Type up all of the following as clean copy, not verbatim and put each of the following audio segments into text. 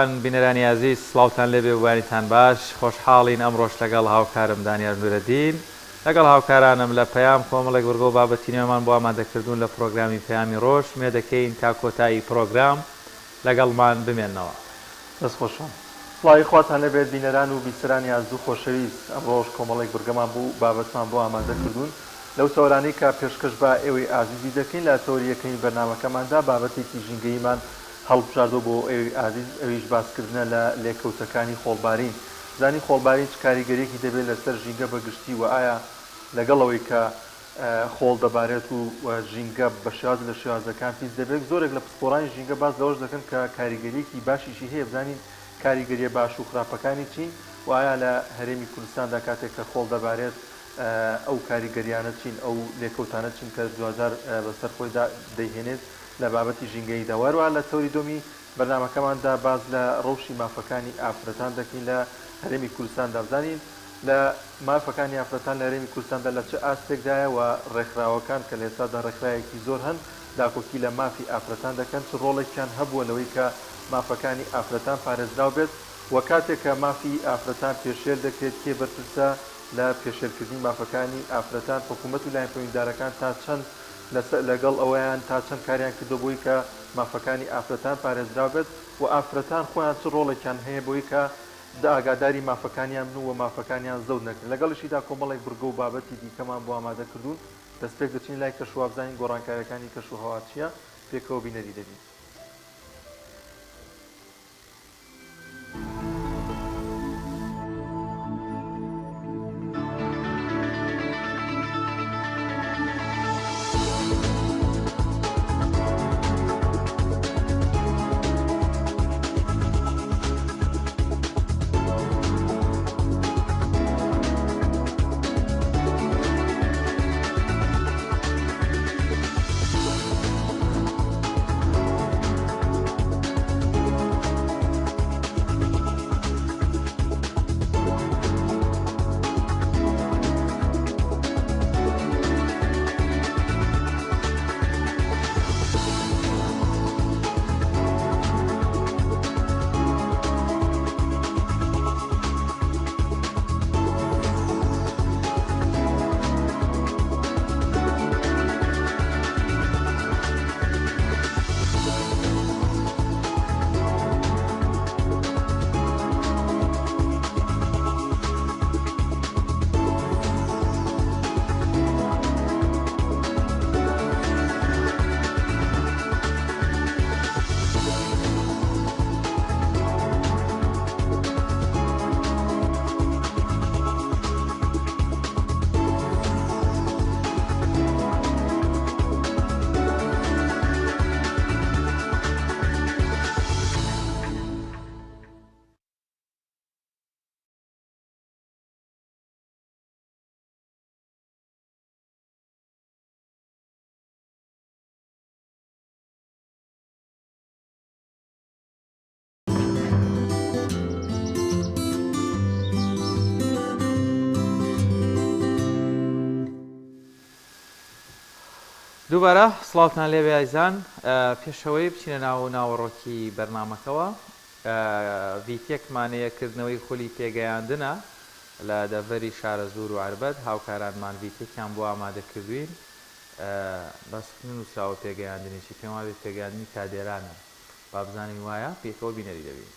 بینەرانی عەزیز سڵاوتان لێبێ و وانیتان باش خۆشحاڵین ئەمڕۆژ لەگەڵ هاوکارم دانیار نورەدین لەگەڵ هاوکارانم لە پەیام کۆمەڵێک وەرگۆ و بابەتی نێومان بۆ ئامادەکردوون لە پرۆگرامی پەیامی ڕۆژ مێ دەکەین تا کۆتایی پرۆگرام لەگەڵمان بمێننەوە. دەست خۆشم سڵاوی خواتان لەبێت بینەران و بیسەرانی ئازوو خۆشەویست ئەمڕۆژ کۆمەڵێک بورگەمان بوو بابەتمان بۆ ئامادەکردوون لەو سەورانەی کە پێشکەش بە ئێوەی ئازیزی دەکەین لە تۆریەکەی بەرنامەکەماندا بابەتێکی ژینگەیمان هەڵبژاردۆ بۆ ئێوەی ئازیز ئەویش باسکردنە لە لێکەوتەکانی خۆڵبارین. زانی خۆڵبارین چ کاریگەریەکی دەبێت لەسەر ژینگە بەگشتی و ئایا لەگەڵەوەی کە خۆڵ دەبارێت و ژینگە بە شێواز لە شێوازەکان پیس دەبێت زۆرێک لە پسپۆڕانی ژینگە باز لەوەش دەکەن کە کاریگەریەکی باشیشی هەیە بزانین کاریگەریە باش و خراپەکانی چین و ئایا لە هەرێمی کوردستاندا کاتێک کە خۆڵ دەبارێت ئەو کاریگەریانە چین ئەو لێکەوتانە چین کە دوزار بەسەر خۆیدا دەیهێنێت لە بابەتی ژینگەی داوەروە لە تەوری دۆمی بەرنامەکەماندا باز لە ڕەوشی مافەکانی ئافرەتان دەکەین لە هەرێمی کوردستاندا بزانین لە مافەکانی ئافرەتان لە هەرێمی کوردستاندا لە چه ئاستێکدایە و ڕێکخراوەکان کە لە ئێستادا ڕێکخراوێکی زۆر هەن داکۆکی لە مافی ئافرەتان دەکەن چ ڕۆڵێکیان هەبووە لەوەی کە مافەکانی ئافرەتان پارێزراو بێت و کاتێک کە مافی ئافرەتان پێشێل دەکرێت کێ بەرپرسە لە پێشێلکردنی مافەکانی ئافرەتان حکوومەت و لایەن پەیوەندیدارەکان تا چەند لەگەڵ ئەوەیان تا چەند کاریان کردو بووی کە مافەکانی ئافرەتان پارێزراو بێت و ئافرەتان خۆیان چ ڕۆڵێکیان هەیە بۆی کە ئاگاداری مافەکانیان بن و مافەکانیان زەوت نەکرد لەگەڵشیدا کۆمەڵێک بورگە و بابەتی دیکەمان بۆ ئامادە کردوون دەستپێک دەچین لای کەشوابزانین گۆڕانکاریەکانی کەشوهەوا چییە پێکەوە بینەری دەبین. دووبارە سڵاوتان لێبێ ئایزان پێشەوەی بچینە ناوەڕۆکی بەرنامەکەوە ڤیتێکمانەیەکردنەوەی خولی پێگەیاندنە لە دەڤەری شارە زۆر و عربەت هاوکارانمان ڤیتێکیان بۆ ئامادەکردوین بەس نووسراوە پێگەیاندنێکی پێم وابێت پێگەیاندنی کادێرانە با بزانین وایە پێکەوە بینەری دەبین.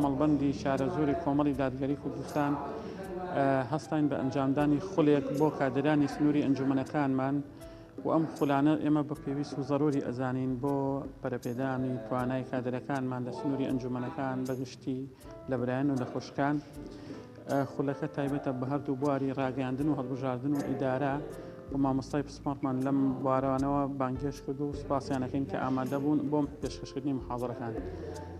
کۆمەڵبەندی شارە زۆری کۆمەڵی دادگەری کوردستان هەستین بە ئەنجامدانی خولێک بۆ کادرانی سنووری ئەنجومەنەکانمان و ئەم خولانە ئێمە بە پێویست و ضروری ئەزانین بۆ بەرەپێدانی توانای کادرەکانمان لە سنووری ئەنجومەنەکان بەگشتی لە برایەن و لە خوشکان. خولەکە تایبەتە بە هەردوو بواری ڕاگەاندن و هەڵبژاردن و ئیدارە و مامۆستای پسپۆرتمان لەم بوارانەوە بانگێش کرد و سوپاسیانەکەین کە ئامادە بوون بۆ پێشکەشکردنی محاضرەکان.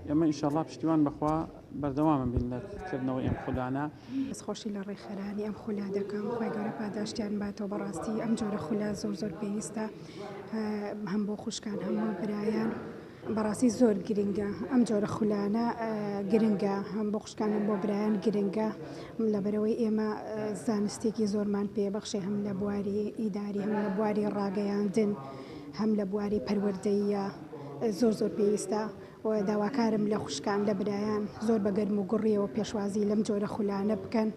ئێمە ئینشاءالله پشتیوان بەخوا بەردەوامە بین لەکردنەوەی ئەم خولانە. دەستخۆشی لە ڕێکخەرانی ئەم خولا دەکەم، خۆی گەورە پاداشتیان باتەوە. بەڕاستی ئەم جۆرە خولا زۆر پێویستە هەم بۆ خوشکان هەم بۆ برایان. بەڕاستی زۆر گرنگە ئەم جۆرە خولانە، گرنگە هەم بۆ خوشکان هەم بۆ برایان گرنگە، لەبەرەوەی ئێمە زانستێکی زۆرمان پێبەخشێ، هەم لە بواری ئیداری، هەم لە بواری ڕاگەیاندن، هەم لە بواری پەروەردەییە زۆر پێویستە. و داواکارم لە خوشکان لە برایان زۆر بە گەرم و گوڕیەوە پێشوازی لەم جۆرە خولانە بکەن،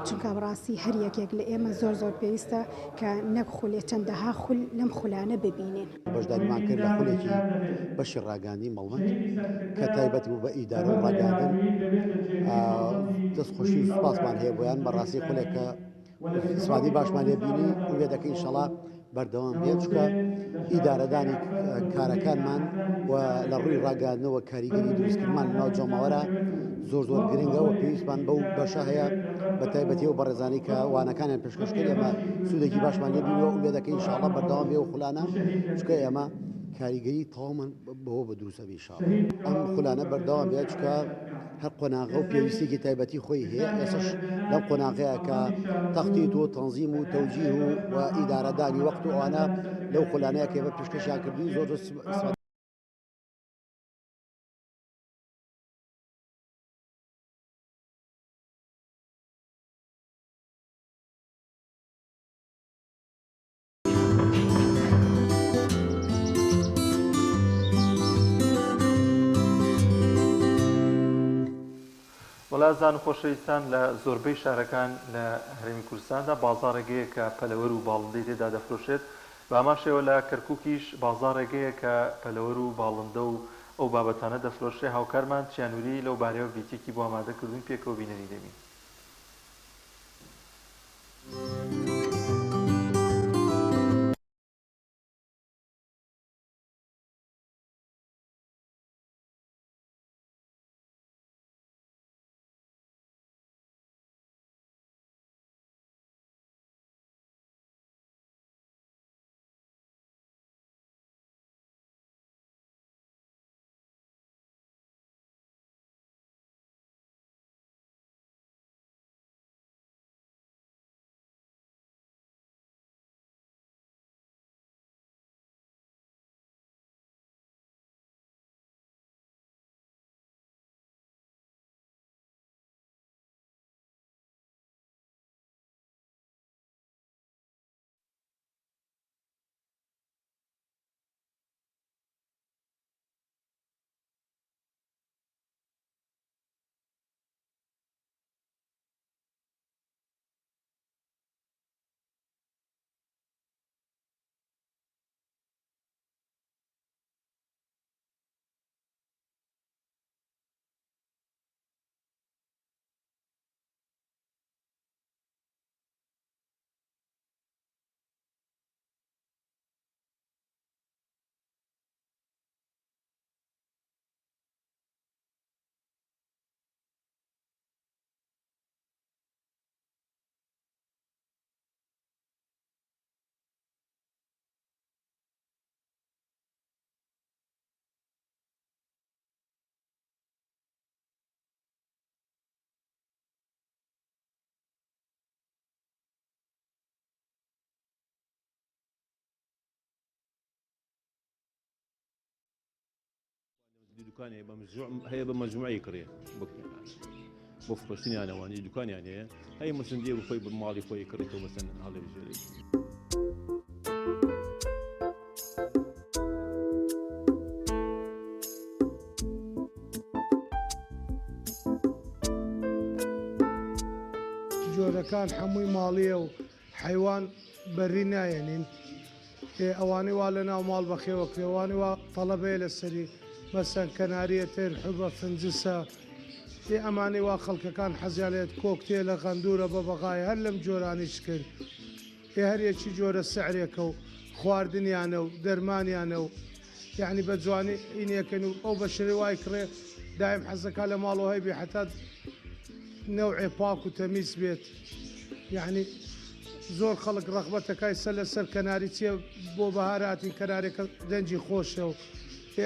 چونکە بەڕاستی هەر یەکێک لە ئێمە زۆر پێویستە کە نەک خولێ چەندەها خول لەم خولانە ببینین. بەشداریمان کرد لە خولێکی بەشی ڕاگەاندنی مەڵبەند کە تایبەت بوو بە ئیدارە و ڕاگەاندن. دەستخۆشی و سوپاسمان هەیە بۆیان. بەڕاستی خولێکە سوادی باشمان لێ بینی و وێ دەکەین ئینشەڵا بەردەوام بێت، چونکە ئیدارەدانی کارەکانمان و لە ڕووی ڕاگەاندنەوە کاریگەری دروستکردمان لەناو جۆماوەرە زۆر پێویستمان بەو بەشە هەیە، بە تایبەتی و بەڕێزانی کە وانەکانیان پێشکەشکرد ئێمە سوودێکی باشمان لێ بینەوە و وێ دەکەین ئینشەڵا بەردەوام بێ و خولانە، چونکە ئێمە کاریگەری تەواومان بەوە بە دروستە بێ ئینشەڵا. ئەم خولانە بەردەوام بێت، چونکە هەر قۆناغە و پێویستێکی تایبەتی خۆی هەیە. ئێسش لەم قۆناغەیە کە تەخطیط و تەنزیم و تەوجیه و ئیدارەدانی وەقت و ئەوانە لەو خولانەیە کە ئێمە پێشکەشیان کردوین زۆر وەڵازان و خۆشەویستان، لە زۆربەی شارەکان لە هەرێمی کوردستاندا بازاڕێگەیە کە پەلەوەر و باڵندەی تێدا دەفرۆشێت. بە ئەما شێوە لە کەرکووکیش بازاڕێگەیە کە پەلەوەر و باڵندە و ئەو بابەتانە دەفرۆشێ. هاوکارمان چیانووری لەو بارەیەوە ڤیدیۆکی بۆ ئامادەکردوون، پێکەوە بینەری دەبین. دوکانی هەیە بە مەجموعی کڕێ بۆ فرۆشتنیان ئەوانی دوکانیان هەیە، هەیە مەسندێ و خۆی بە ماڵی خۆی کڕێتەوە مەسەن هەڵێژێری. جۆرەکان هەمووی ماڵیە و حیوان بەری نایەنین. ئەوانی وا لە ناو ماڵ بەخێوە کرێوانی وا تەڵەبەیە لەسەری، مەسەن کەناریە تێر حوبە فنجسە ئەمانەی وا خەڵکەکان حەزیانێت کۆکتێلە غەندورە بە بەغای هەر لەم جۆرانیش کرد هەرێکی جۆرە سعرێکە و خواردنیانە و دەرمانیانە و یعنی بە جوانی ئینەکەن و ئەو بە شێوەی وای کڕێ دایم حەزەکە لە ماڵەوەی بێ حتا نەوعێ پاک و تەمیز بێت یعنی زۆر خەڵک ڕەغبەتەکەی سەر لەسەر کەناری چێ بۆ بەهاراتی کەنارێکە دەنجی خۆشە و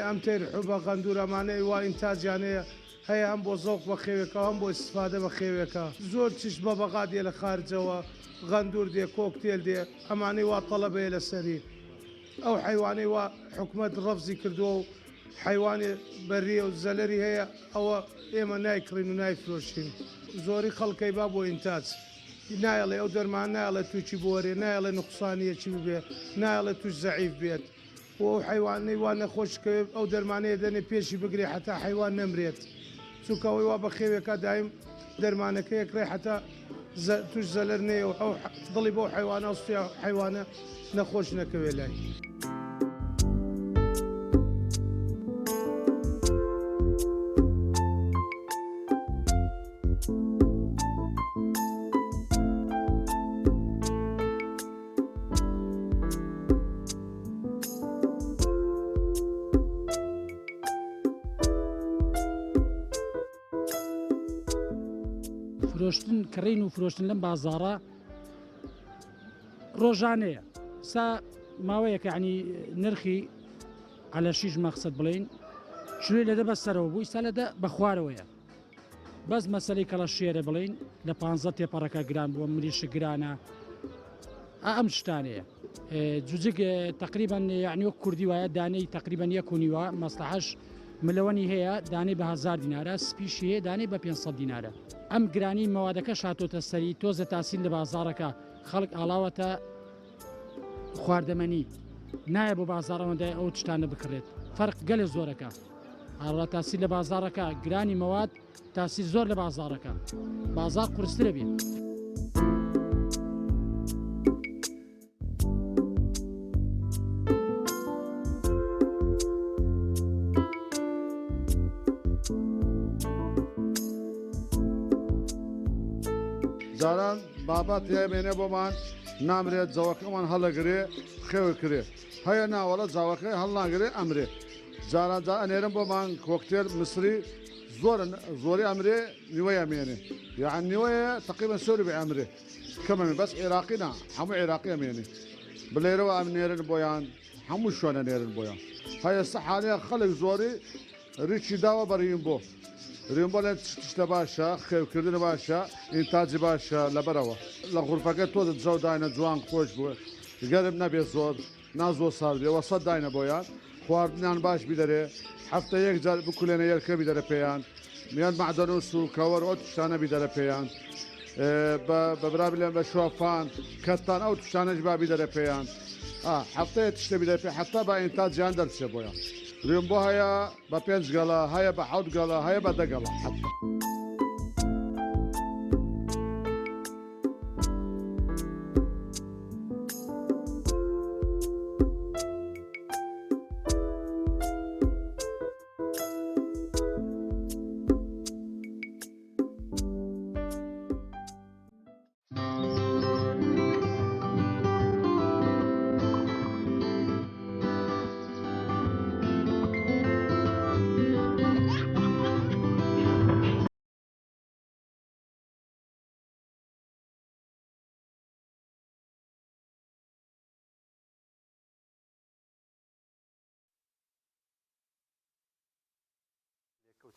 ئەم تێرحوو بە غەندورەمانەی وا ئینتاجیانەیە هەیە هەم بۆ زەوق بە خێوێکە هەم بۆ استفادە بە خێوێکە زۆر چش بە بەغا دێ لە خارجەوە غەندور دێ کۆکتێل دێ ئەمانەی وا تەڵەبەیە لەسەری ئەو حیوانەی وا حکومەت ڕەفزی کردووە و حیوانی بەریە و زەلەری هەیە ئەوە ئێمە نایکڕین و نایفرۆشین زۆری خەڵکەی با بۆ ئینتاج نایڵێ ئەو دەرمان نایڵێ تووچی بۆرێ نایڵێ نقصانیەکی ببێ نایڵێ توش زەعیف بێت و ئەو حیوانەی وا نەخۆشکەوێت ئەو دەرمانەیە دەنێ پێشی بگرێ حتا حیوان نەمرێت چووکەوەی وا بە خێوێکە دایم دەرمانەکە یەکڕێ حتا توش زەلەر نێ و ئەو دڵی بۆ حیوانە ئەوستیا حیوانە نەخۆش نەکەوێ لای فرۆشتن کڕین و فرۆشتن لەم بازاڕە ڕۆژانەیە سا ماوەیەکە عنی نرخی على 6 مەقسەد بڵین شوێ لەدە بەسەرەوە بووی سا لەدە بە خوارەوەیە بەس مەسەلەی کەڵە شێرە بڵین لە 15 تێپەڕەکە گران بووە مریش گرانە ئەم شتانەیە جوجک تقریبا یعنی وەک کوردی وایە دانەی تقریبا 1.5 مەسلحەش ملەوەنی هەیە دانەی بە 1000 دینارە سپیشی هەیە دانەی بە 500 دینارە ئەم گرانی مەوادەکە شاتۆتە سەری تۆزە تاسیل لە بازارەکە خەڵک ئاڵاوەتە خواردەمەنی نایە بۆ بازارەوەدای ئەو شتانە بکڕێت فەرق گەلێ زۆرەکە ئاڕا تاسیل لە بازارەکە گرانی مەواد تاسیل زۆر لە بازارەکە بازار قورسترە بێت جاران بابات هێمێنێ بۆمان نامرێت جەوەکەمان هەڵەگرێ خێوە کرێ هەیە ناوەڵە جاوەکەی هەڵناگرێ ئەمرێ جاران جا ئەنێرم بۆمان کۆکتێل مسری زۆری ئەمرێ نیوەی ئەمێنێ یان نیوەیە تقریبا سۆری بێ ئەمرێ کەمەمێ بەس عێراقینا هەموو عێراقی ئەمێنێ بلێرەوە ئەم نێرن بۆیان هەموو شوێنە نێرن بۆیان هەیە سەحانەیە خەڵک زۆری ریچی داوە بەڕین بۆ ڕێنبۆ لە تشتە باشە خێوکردن باشە ئینتاجی باشە لەبەرەوە لە غورفەکە تۆ جەو داینە جوان خۆش بووە گەرم نەبێت زۆر نازۆ ساڵ بێەوە سەد داینە بۆیان خواردنیان باش بیدەرێ هەفتە یەک جار بکولێنە یەرکە بیدەرە پێیان میان معدەنووس و کەوەر ئەو توشتانە بیدەرە پێیان بەبرابلێن بە شوافان کەتان ئەو توشتانەش با بیدەرە پێیان هەفتەیە تشتە بیدەرە پێ حتا با ئینتاجیان دەرچێ بۆیان ڕێم بۆ هەیە بە 5 گەڵە هەیە بە 7 گەڵە هەیە بە 10 گەڵە حتا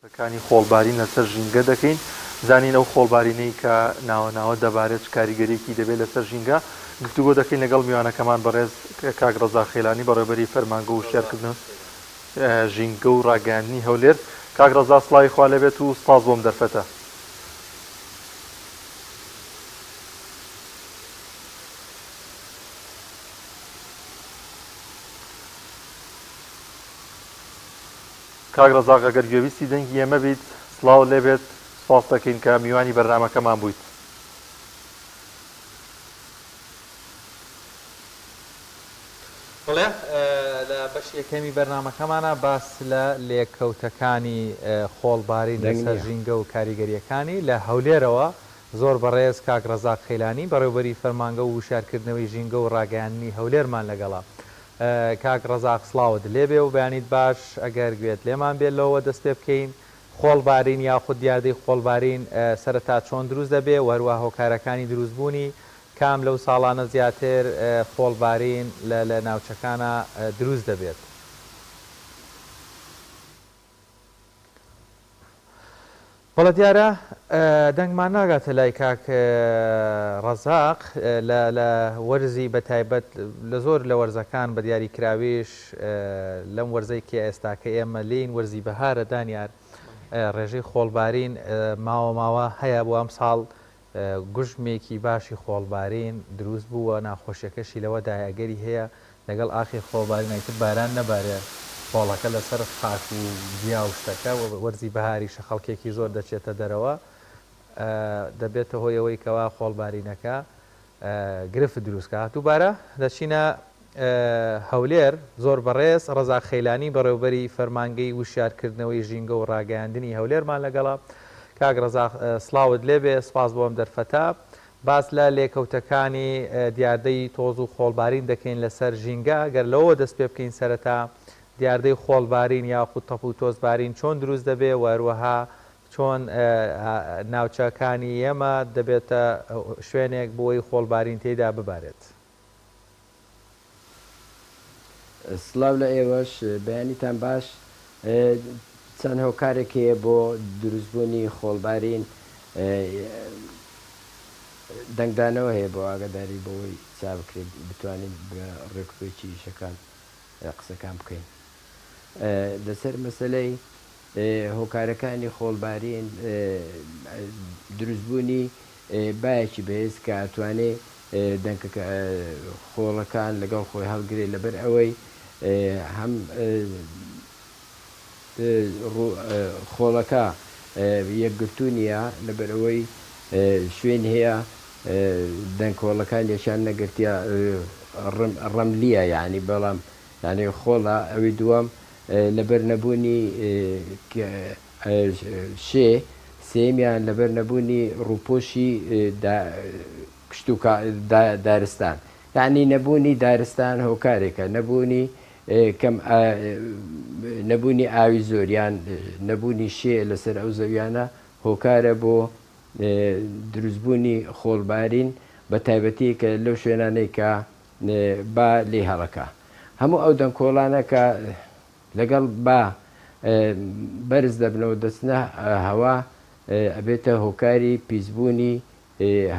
کەوتەکانی خۆڵبارین لەسەر ژینگە دەکەین زانین ئەو خۆڵبارینەی کە ناوەناوە دەبارێت کاریگەریەکی دەبێت لەسەر ژینگە گفتوگۆ دەکەین لەگەڵ میوانەکەمان بەڕێز کاک ڕەزا خێلانی بەڕێوەبەری فەرمانگە و شێرکردن ژینگە و ڕاگەاندنی هەولێر کاک ڕەزا سڵاوی خوا لەبێت و سپاس بۆم دەرفەتە کاک ڕەزاق ئەگەر گوێویستی دەنگی ئێمە بیت سڵاو لێبێت سپاس دەکەین کە میوانی بەرنامەکەمان بوویت بڵێ لە بەشی یەکەمی بەرنمەکەمانە باس لە لێککەوتەکانی خۆڵبارین لەسەر ژینگە و کاریگەریەکانی لە هەولێرەوە زۆر بەڕێز کاک ڕەزاق خەیلانی بەڕێوەبەری فەرمانگە و وشارکردنەوەی ژینگە و ڕاگەیاندنی هەولێرمان لەگەڵا. کاک ڕەزاق سڵاوت لێبێ و بەیانیت باش ئەگەر گوێت لێمان بێت لەوە دەست پێ بکەین خۆڵبارین یاخود دیاردەی خۆڵبارین سەرەتا چۆن دروست دەبێ و هەروە هۆکارەکانی دروستبوونی کام لەو ساڵانە زیاتر خۆڵبارین لە ناوچەکانە دروست دەبێت. بەڵە دیارە دەنگمان ناگاتە لای کاک ڕەزاق لە وەرزی بەتایبەت لە زۆر لە وەرزەکان بە دیاریکراویش لەم وەرزەی کە ئێستاکە ئێمە لین وەرزی بەهارە دانیار ڕێژەی خۆڵبارین ماوە هەیە بۆ ئەم ساڵ گوژمێکی باشی خۆڵبارین دروست بووە ناخۆشیەکەشی لەوەدا ئەگەری هەیە لەگەڵ ئاخی خۆڵبارینایتر باران نەبارێ خۆڵەکە لەسەر خاک و گیا و شتەکە وەرزی بەهاری شەخەڵکێکی زۆر دەچێتە دەرەوە دەبێتە هۆی ئەوەی کەوا خۆڵبارینەکە گرفت دروستکە. دووبارە دەچینە هەولێر زۆر بەڕێز ڕەزاق خەیلانی بەڕێوەبەری فەرمانگەی وشارکردنەوەی ژینگە و ڕاگەیاندنی هەولێرمان لەگەڵا. کاک ڕەزاق سڵاوت لێبێ سپاس بۆم دەرفەتا باس لە لێکەوتەکانی دیاردەی تۆز و خۆڵبارین دەکەین لەسەر ژینگە گەر لەوە دەست پێ بکەین سەرەتا دیاردەی خۆڵبارین یاخود تەپ و تۆزبارین چۆن دروست دەبێ و هەروەها چۆن ناوچەکانی ئێمە دەبێتە شوێنێک بۆی خۆڵبارین تێدا ببارێت. سڵاو لە ئێوەش بەیانیتان باش چەند هۆکارێکی بۆ دروستبوونی خۆڵبارین دەنگدانەوە هەیە بۆ ئاگاداری بۆەوەی چا بکرێت بتوانین بە ڕێکخۆیی شەکان قسەکان بکەین لەسەر مەسەلەی هۆکارەکانی خۆڵبارین دروستبوونی باەکی بەهێز کە ئەتوانێت دەنگەکە خۆڵەکان لەگەڵ خۆی هەڵگرێت لەبەر ئەوەی هەم خۆڵەکە یەکگرتوونیە لەبەر ئەوەی شوێن هەیە دەنگ خۆڵەکان یەشان نەگرتیا ڕەملیە یعنی بەڵام یعنی خۆڵە ئەوی دووەم لەبەر نەبوونی شێ سێمیان لەبەر نەبوونی ڕووپۆشی کشت و دارستان یعنی نەبوونی دارستان هۆکارێکە نەبوونی ئاوی زۆریان نەبوونی شێ لەسەر ئەو زەویانە هۆکارە بۆ دروستبوونی خۆڵبارین بە تایبەتی کە لەو شوێنانەی کە با لێ هەڵەکە هەموو ئەو دەنگکۆڵانە کە لەگەڵ با بەرز دەبنەوە دەچنە هەوا ئەبێتە هۆکاری پیسبوونی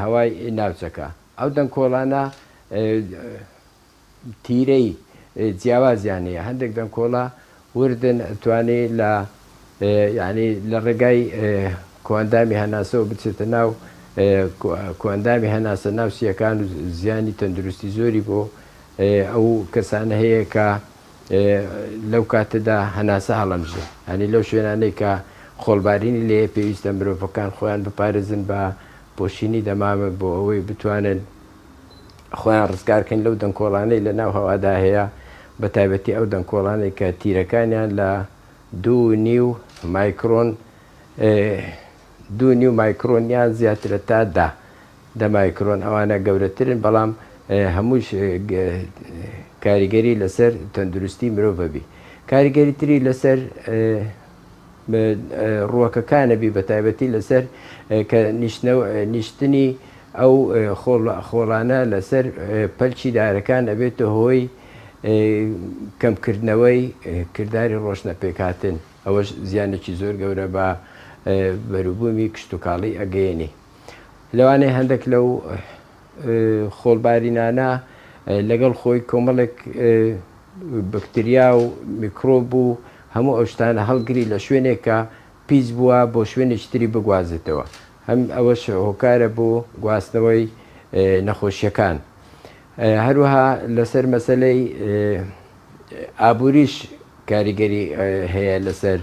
هەوای ناوچەکە ئەو دەنگکۆڵانە تیرەی جیاوازیان هەیە هەندێک دەنگکۆڵە وردن توانێت لە یعنی لە ڕێگای کۆندامی هەناسەوە بچێتە ناو کۆندامی هەناسە ناوسیەکان و زیانی تەندروستی زۆری بۆ ئەو کەسانە هەیە کە لەو کاتەدا هەناسە هەڵەمژێ هەنی لەو شوێنانەی کە خۆڵبارینی لێ پێویستە مرۆڤەکان خۆیان بپارێزن بە پۆشینی دەمامە بۆ ئەوەی بتوانن خۆیان ڕزگارکەین لەو دەنگکۆڵانەی لە ناو هەوادا هەیە بە تایبەتی ئەو دەنگکۆڵانەی کە تیرەکانیان لە 2.5 مایکرۆن 2.5 مایکرۆنیان زیاترە تا 10 مایکرۆن ئەوانە گەورەترن بەڵام هەمووش کاریگەری لەسەر تەندروستی مرۆڤ ببی کاریگەری تری لەسەر ڕووەکەکانەبی بە تایبەتی لەسەر کە نیشتنی ئەو خۆڵانە لەسەر پەلچی دارەکان ئەبێتە هۆی کەمکردنەوەی کردداری ڕۆشنەپێکهاتن ئەوەش زیانێکی زۆر گەورە بە بەروبوومی کشت و کاڵی ئەگەیەنی لەوانەیە هەندێک لەو خۆڵبارینانە لەگەڵ خۆی کۆمەڵێک بەکتریا و میکرۆب و هەموو ئەو شتانە هەڵگری لە شوێنێکە پیس بووە بۆ شوێنێکی تری بگوازێتەوە هەم ئەوەش هۆکارە بۆ گواستنەوەی نەخۆشیەکان هەروەها لەسەر مەسەلەی ئابووریش کاریگەری هەیە لەسەر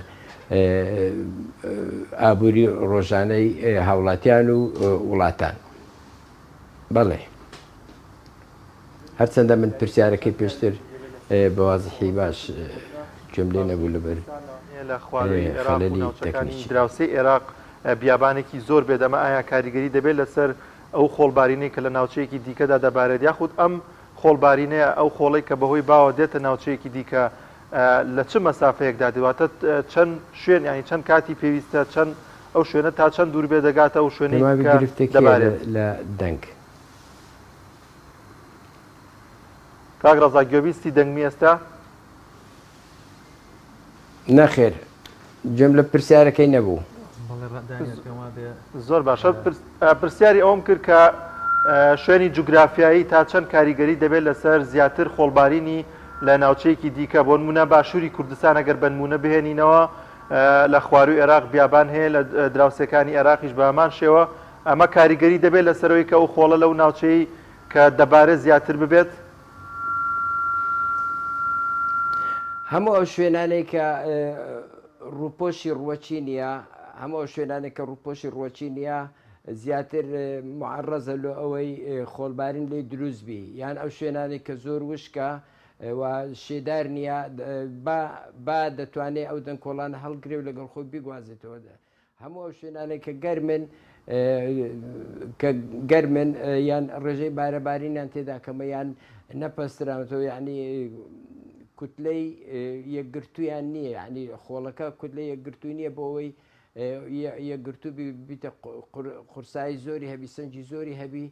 ئابووری ڕۆژانەی هاوڵاتیان و وڵاتان بەڵێ هەرچەندە من پرسیارەکەی پێشتر بەوازحی باش جملێ نەبوو لەبەر لە خوارەوەی عێراق و خەلەلی ناوچەکانی تەکنیکی. دراوسەی عێراق بیابانێکی زۆر بێدەمە ئایا کاریگەری دەبێت لەسەر ئەو خۆڵبارینەی کە لە ناوچەیەکی دیکەدا دەبارێت یاخود ئەم خۆڵبارینەیە ئەو خۆڵی کە بەهۆی باوە دێتە ناوچەیەکی دیکە لە چه مەسافەیەکدا دەواتە چەند شوێن ینی چەند کاتی پێویستە چەند ئەو شوێنە تا چەند دوور بێ دەگاتە ئەو شوێنەی دەبارێت لە دەنگ کاک ڕەزا گوێبیستی دەنگمی ئێستا نەخێر جەم لە پرسیارەکەی نەبوو زۆر باشە پرسیاری ئەوم کرد کە شوێنی جوگرافیایی تا چەند کاریگەری دەبێت لەسەر زیاتر خۆڵبارینی لە ناوچەیەکی دیکە بۆ نمونە باشووری کوردستان ئەگەر بە نمونە بهێنینەوە لە خواروی عێراق بیابان هەیە لە دراوسەکانی عێراقیش بە هەمان شێوە ئەمە کاریگەری دەبێت لەسەرەوەی کە ئەو خۆڵە لەو ناوچەی کە دەبارێت زیاتر ببێت هەموو ئەو شوێنانەی کە ڕووپۆشی ڕووەچی نییە هەموو ئەو شوێنانێک کە ڕووپۆشی ڕووەچی نییە زیاتر معڕەزە لە ئەوەی خۆڵبارین لێ دروستبی یان ئەو شوێنانێک کە زۆر وشکە و شێدار نییە با دەتوانێت ئەو دەنگ کۆڵانە هەڵگرێ و لەگەڵ خۆی بیگوازێتەوە هەموو ئەو شوێنانێک کە گەرمن یان ڕێژەی بارەبارینیان تێدا کەمە یان نەپەستراوەتەوە یعنی کوتلەی یەکگرتویان نییە ینی خۆڵەکە کوتلەی یەکگرتووی نییە بۆ ئەوەی یەکگرتو بیتە قورسایی زۆری هەبی سنجی زۆری هەبی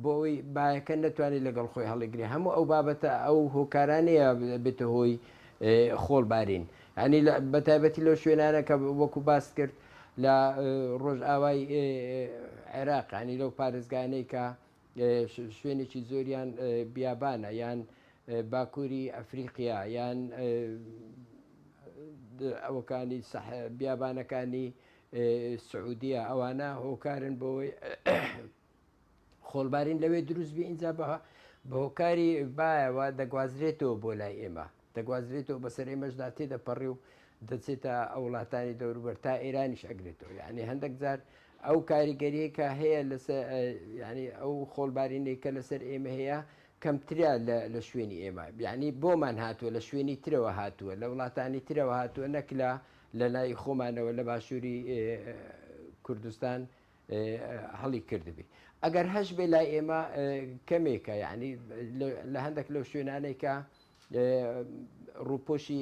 بۆ ئەوەی باەکە نەتوانێت لەگەڵ خۆی هەڵیگرێ هەموو ئەو بابەتە ئەو هۆکارانەیە بێتە هۆی خۆڵبارین ینی بەتایبەتی لەو شوێنانە کە وەکو باس کرد لە ڕۆژئاوای عێراق ینی لەو پارێزگانەی کە شوێنێکی زۆریان بیابانە یان باکووری ئەفریقیا یان ئەوەکانی بیابانەکانی سعودیە ئەوانە هۆکارن بۆی خۆڵبارین لەوێ دروستبی ئینجا بە هۆکاری باەوە دەگوازرێتەوە بۆ لای ئێمە دەگوازرێتەوە بەسەر ئێمەشدا تێدەپەڕی و دەچێتە ئەو وڵاتانی دەوروبەر تا ئێرانیش ئەگرێتەوە یعنی هەندێک جار ئەو کاریگەریەکە هەیە لەسەر ینی ئەو خۆڵبارینێکە لەسەر ئێمە هەیە کەمتریا لە شوێنی ئێمە یعنی بۆمان هاتووە لە شوێنی ترەوە هاتووە لە وڵاتانی ترەوە هاتووە نەکلا لە لای خۆمانەوە لە باشووری کوردستان هەڵی کردبی ئەگەر هەش بێ لای ئێمە کەمێکە یعنی لە هەندێک لەو شوێنانێکە ڕووپۆشی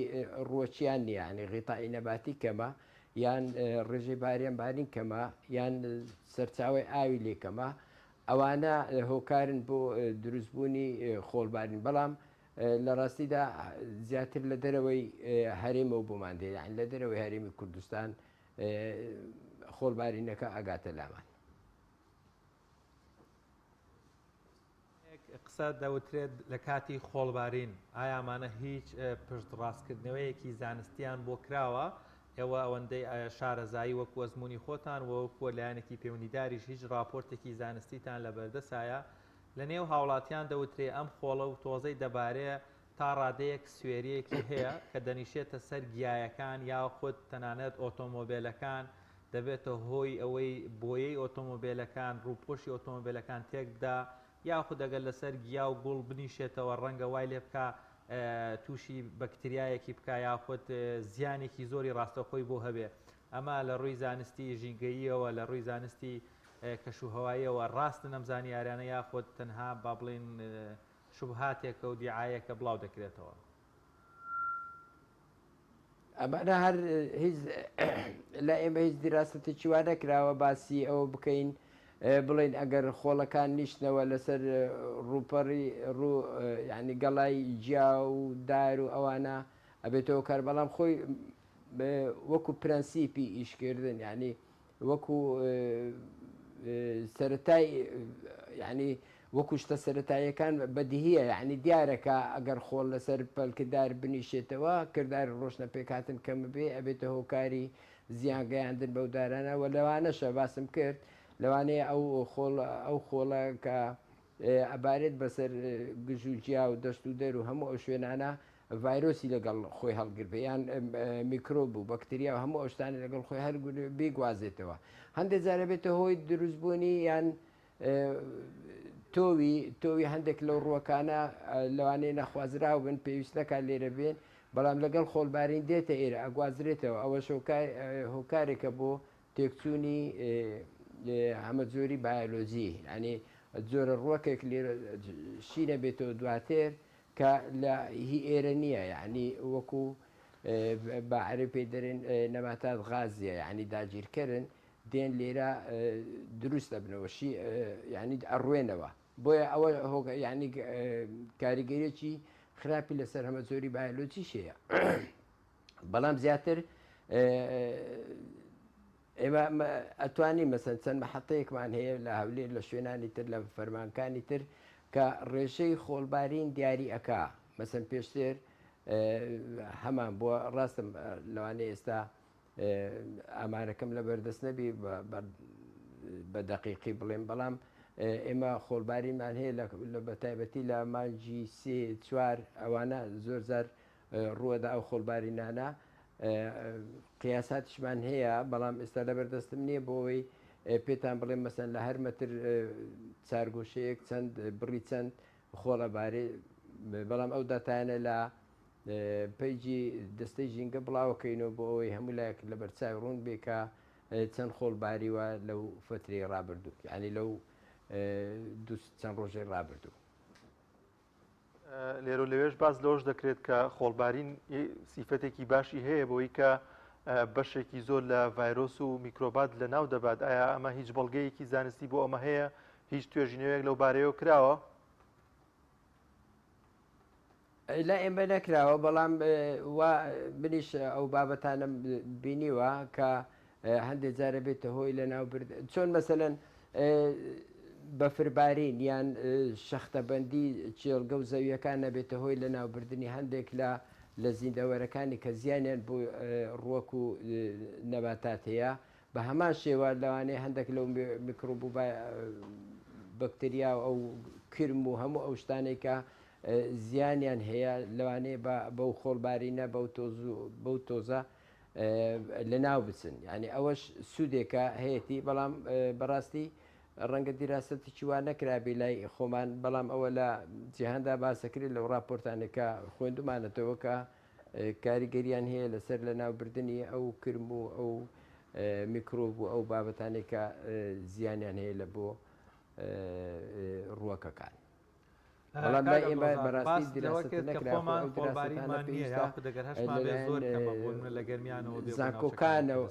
ڕووەچیان نییە ینی غیتائی نەباتی کەمە یان ڕێژەی باریان بارین کەمە یان سەرچاوی ئاوی لێکەمە ئەوانە هۆکارن بۆ دروستبوونی خۆڵبارین بەڵام لە ڕاستیدا زیاتر لە دەرەوەی هەرێمە و بۆمان دێ یان لە دەرەوەی هەرێمی کوردستان خۆڵبارینەکە ئەگاتە لامان قسە دەوترێت لە کاتی خۆڵبارین ئایامانە هیچ پشت ڕاستکردنەوەیەکی زانستیان بۆ کراوە ئێوە ئەوەندەی شارەزایی وەکو ئەزمموی خۆتان وەکوە لایەنێکی پەیوەندیداریش هیچ راپۆرتێکی زانستیتان لە بەردەسایە لە نێو هاوڵاتیان دەوترێ ئەم خۆڵە و تۆزەی دەبارەیە تا ڕادەیەک سوێریەکی هەیە کە دەنیشێتە سەر گیایەکان یا خودت تەنانەت ئۆتۆمۆبیلەکان دەبێتە هۆی ئەوەی بۆیەی ئۆتۆمۆبیلەکان ڕووپۆشی ئۆتۆمۆبیلەکان تێکدا یاخود دەگەل لەسەر گیا و گوڵ بنیشێتەوە ڕەنگە وای لێ بکە تووشی بەکتریایەکی بکە یاخود زیانێکی زۆری ڕاستەخۆی بۆ هەبێ ئەمە لە ڕووی زانستی ژینگەییەوە لە ڕووی زانستی کەشوهەواییەوە ڕاستە نەمزانی یاریانە یاخود تەنها با بڵێن شوبهاتێکە و دیعایەکە بڵاو دەکرێتەوە ئەمانە هەر هیچ لە ئێمە هیچ دیراستێکی وا نەکراوە باسی ئەوە بکەین بڵین ئەگەر خۆڵەکان نیشتنەوە لەسەر ڕووپەڕی ڕوو ینی گەڵای جیا و دار و ئەوانە ئەبێتەوە کار بەڵام خۆی وەکو پرەنسیپی ئیشکردن ینی وەکو سەرەتای ینی وەکو شتە سەرەتاییەکان بەدیهیە یعنی دیارەکە ئەگەر خۆڵ لەسەر پەلکدار بنیشێتەوە کردار ڕۆشنە پێکاتن کەمە بێ ئەبێتە هۆکاری زیانگەیاندن بەو دارانەوە لەوانەشە باسم کرد لەوانەیە ئەو خۆڵە کە ئەبارێت بەسەر گژوجیا و دەست و دەر و هەموو ئەو شوێنانە ڤایرۆسی لەگەڵ خۆی هەڵگربێ یان میکرۆب و بەکتریا و هەموو ئەوشتانی لەگەڵ خۆی هەر بیگوازێتەوە هەندێک جارە بێتە هۆی دروستبوونی یان تۆوی هەندێک لەو ڕووەکانە لەوانەیە نەخوازراو بن پێویستەکە لێرە بێن بەڵام لەگەڵ خۆڵبارین دێتە ئێرە ئەگوازرێتەوە ئەوەش هۆکارێکە بۆ تێکچوونی هەمە زۆری بایۆلۆجی ینی زۆرە ڕووەکێک لێرە شینە بێتەوە دواتر کە لە هی ئێرە نییە یعنی وەکو باعرە پێ دەرێن نەباتات غازیە یعنی داگیرکردن دێن لێرە دروست دەبنەوەشی ینی ئەڕوێنەوە بۆیە ئەوە ینی کاریگەریەکی خراپی لەسەر هەمە زۆری بایۆلۆجی شەیە بەڵام زیاتر ئێمە ئەتوانی مەسەن چەند مەحەتەیەکمان هەیە لە هەولێر لە شوێنانی تر لە فەرمانکانی تر کە ڕێژەی خۆڵبارین دیاری ئەکا مەسەن پێشتر هەمان بۆ ڕاستم لەوانەیە ئێستا ئامارەکەم لە بەردەست نەبی بە دەقیقی بڵێم بەڵام ئێمە خۆڵباریمان هەیە لە بەتایبەتی لە مانجی سێ چوار ئەوانە زۆر زار ڕووەدا ئەو خۆڵبارینانە قیاساتشمان هەیە بەڵام ئێستا لە بەردەستم نییە بۆەوەی پێتان بڵێم مەسەن لە هەر مەتر چارگۆشەیەک چەند بڕی چەند خۆڵەبارێ بەڵام ئەو داتانە لە پەیجی دەستەی ژینگە بڵاوەکەینەوە بۆ ئەوەی هەموو لایەک لە بەرچاوی ڕوون بێکە چەند خۆڵباری وە لەو فترەی ڕابردوو ینی لەو چەند ڕۆژەی ڕابردوو لێرە لەوێش باز لەوەش دەکرێت کە خۆڵبارین سیفەتێکی باشی هەیە بۆی کە بەشێکی زۆر لە ڤایرۆس و میکرۆبات لە ناو دەبات ئایا ئەمە هیچ بەڵگەیەکی زانستی بۆ ئەمە هەیە هیچ توێژینەوەیەک لەو بارەیەوە کراوە؟ لا ئێمە نەکراوە بەڵام منیش ئەو بابەتانم بینیوە کە هەندێک جارە بێتە هۆی لە ناوبرد چۆن مەسەلەن بەفربارین یان شەختەبەندی چێڵگە و زەویەکان نەبێتە هۆی لە ناوبردننی هەندێک لە زیندەوەرەکانی کە زیانیان بۆ ڕووەک و نەباتات هەیە بە هەمان شێوە لەوانەیە هەندێک لەو میکرۆب و بەکتریا و ئەو کرم و هەموو ئەو شتانێکە زیانیان هەیە لەوانەیە بەو خۆڵبارینە بەو تۆزە لە ناو بچن یعنی ئەوەش سوودێکە هەیەی بەڵام بەڕاستی ڕەنگە دیراستێکی وا نەکرابی لای خۆمان بەڵام ئەوە لە جیهاندا باسەکرێت لەو راپۆرتانێکە خوێندومانەتەوە کە کاریگەریان هەیە لەسەر لە ناوبردننی ئەو کرم و ئەو میکرۆب و ئەو بابەتانێکە زیانیان هەیە لە بۆ ڕووەکەکان بەڵام لای ئێمە بەڕاستی دیراست نەکراوە لە گەرمیانەوە زانکۆکانەوە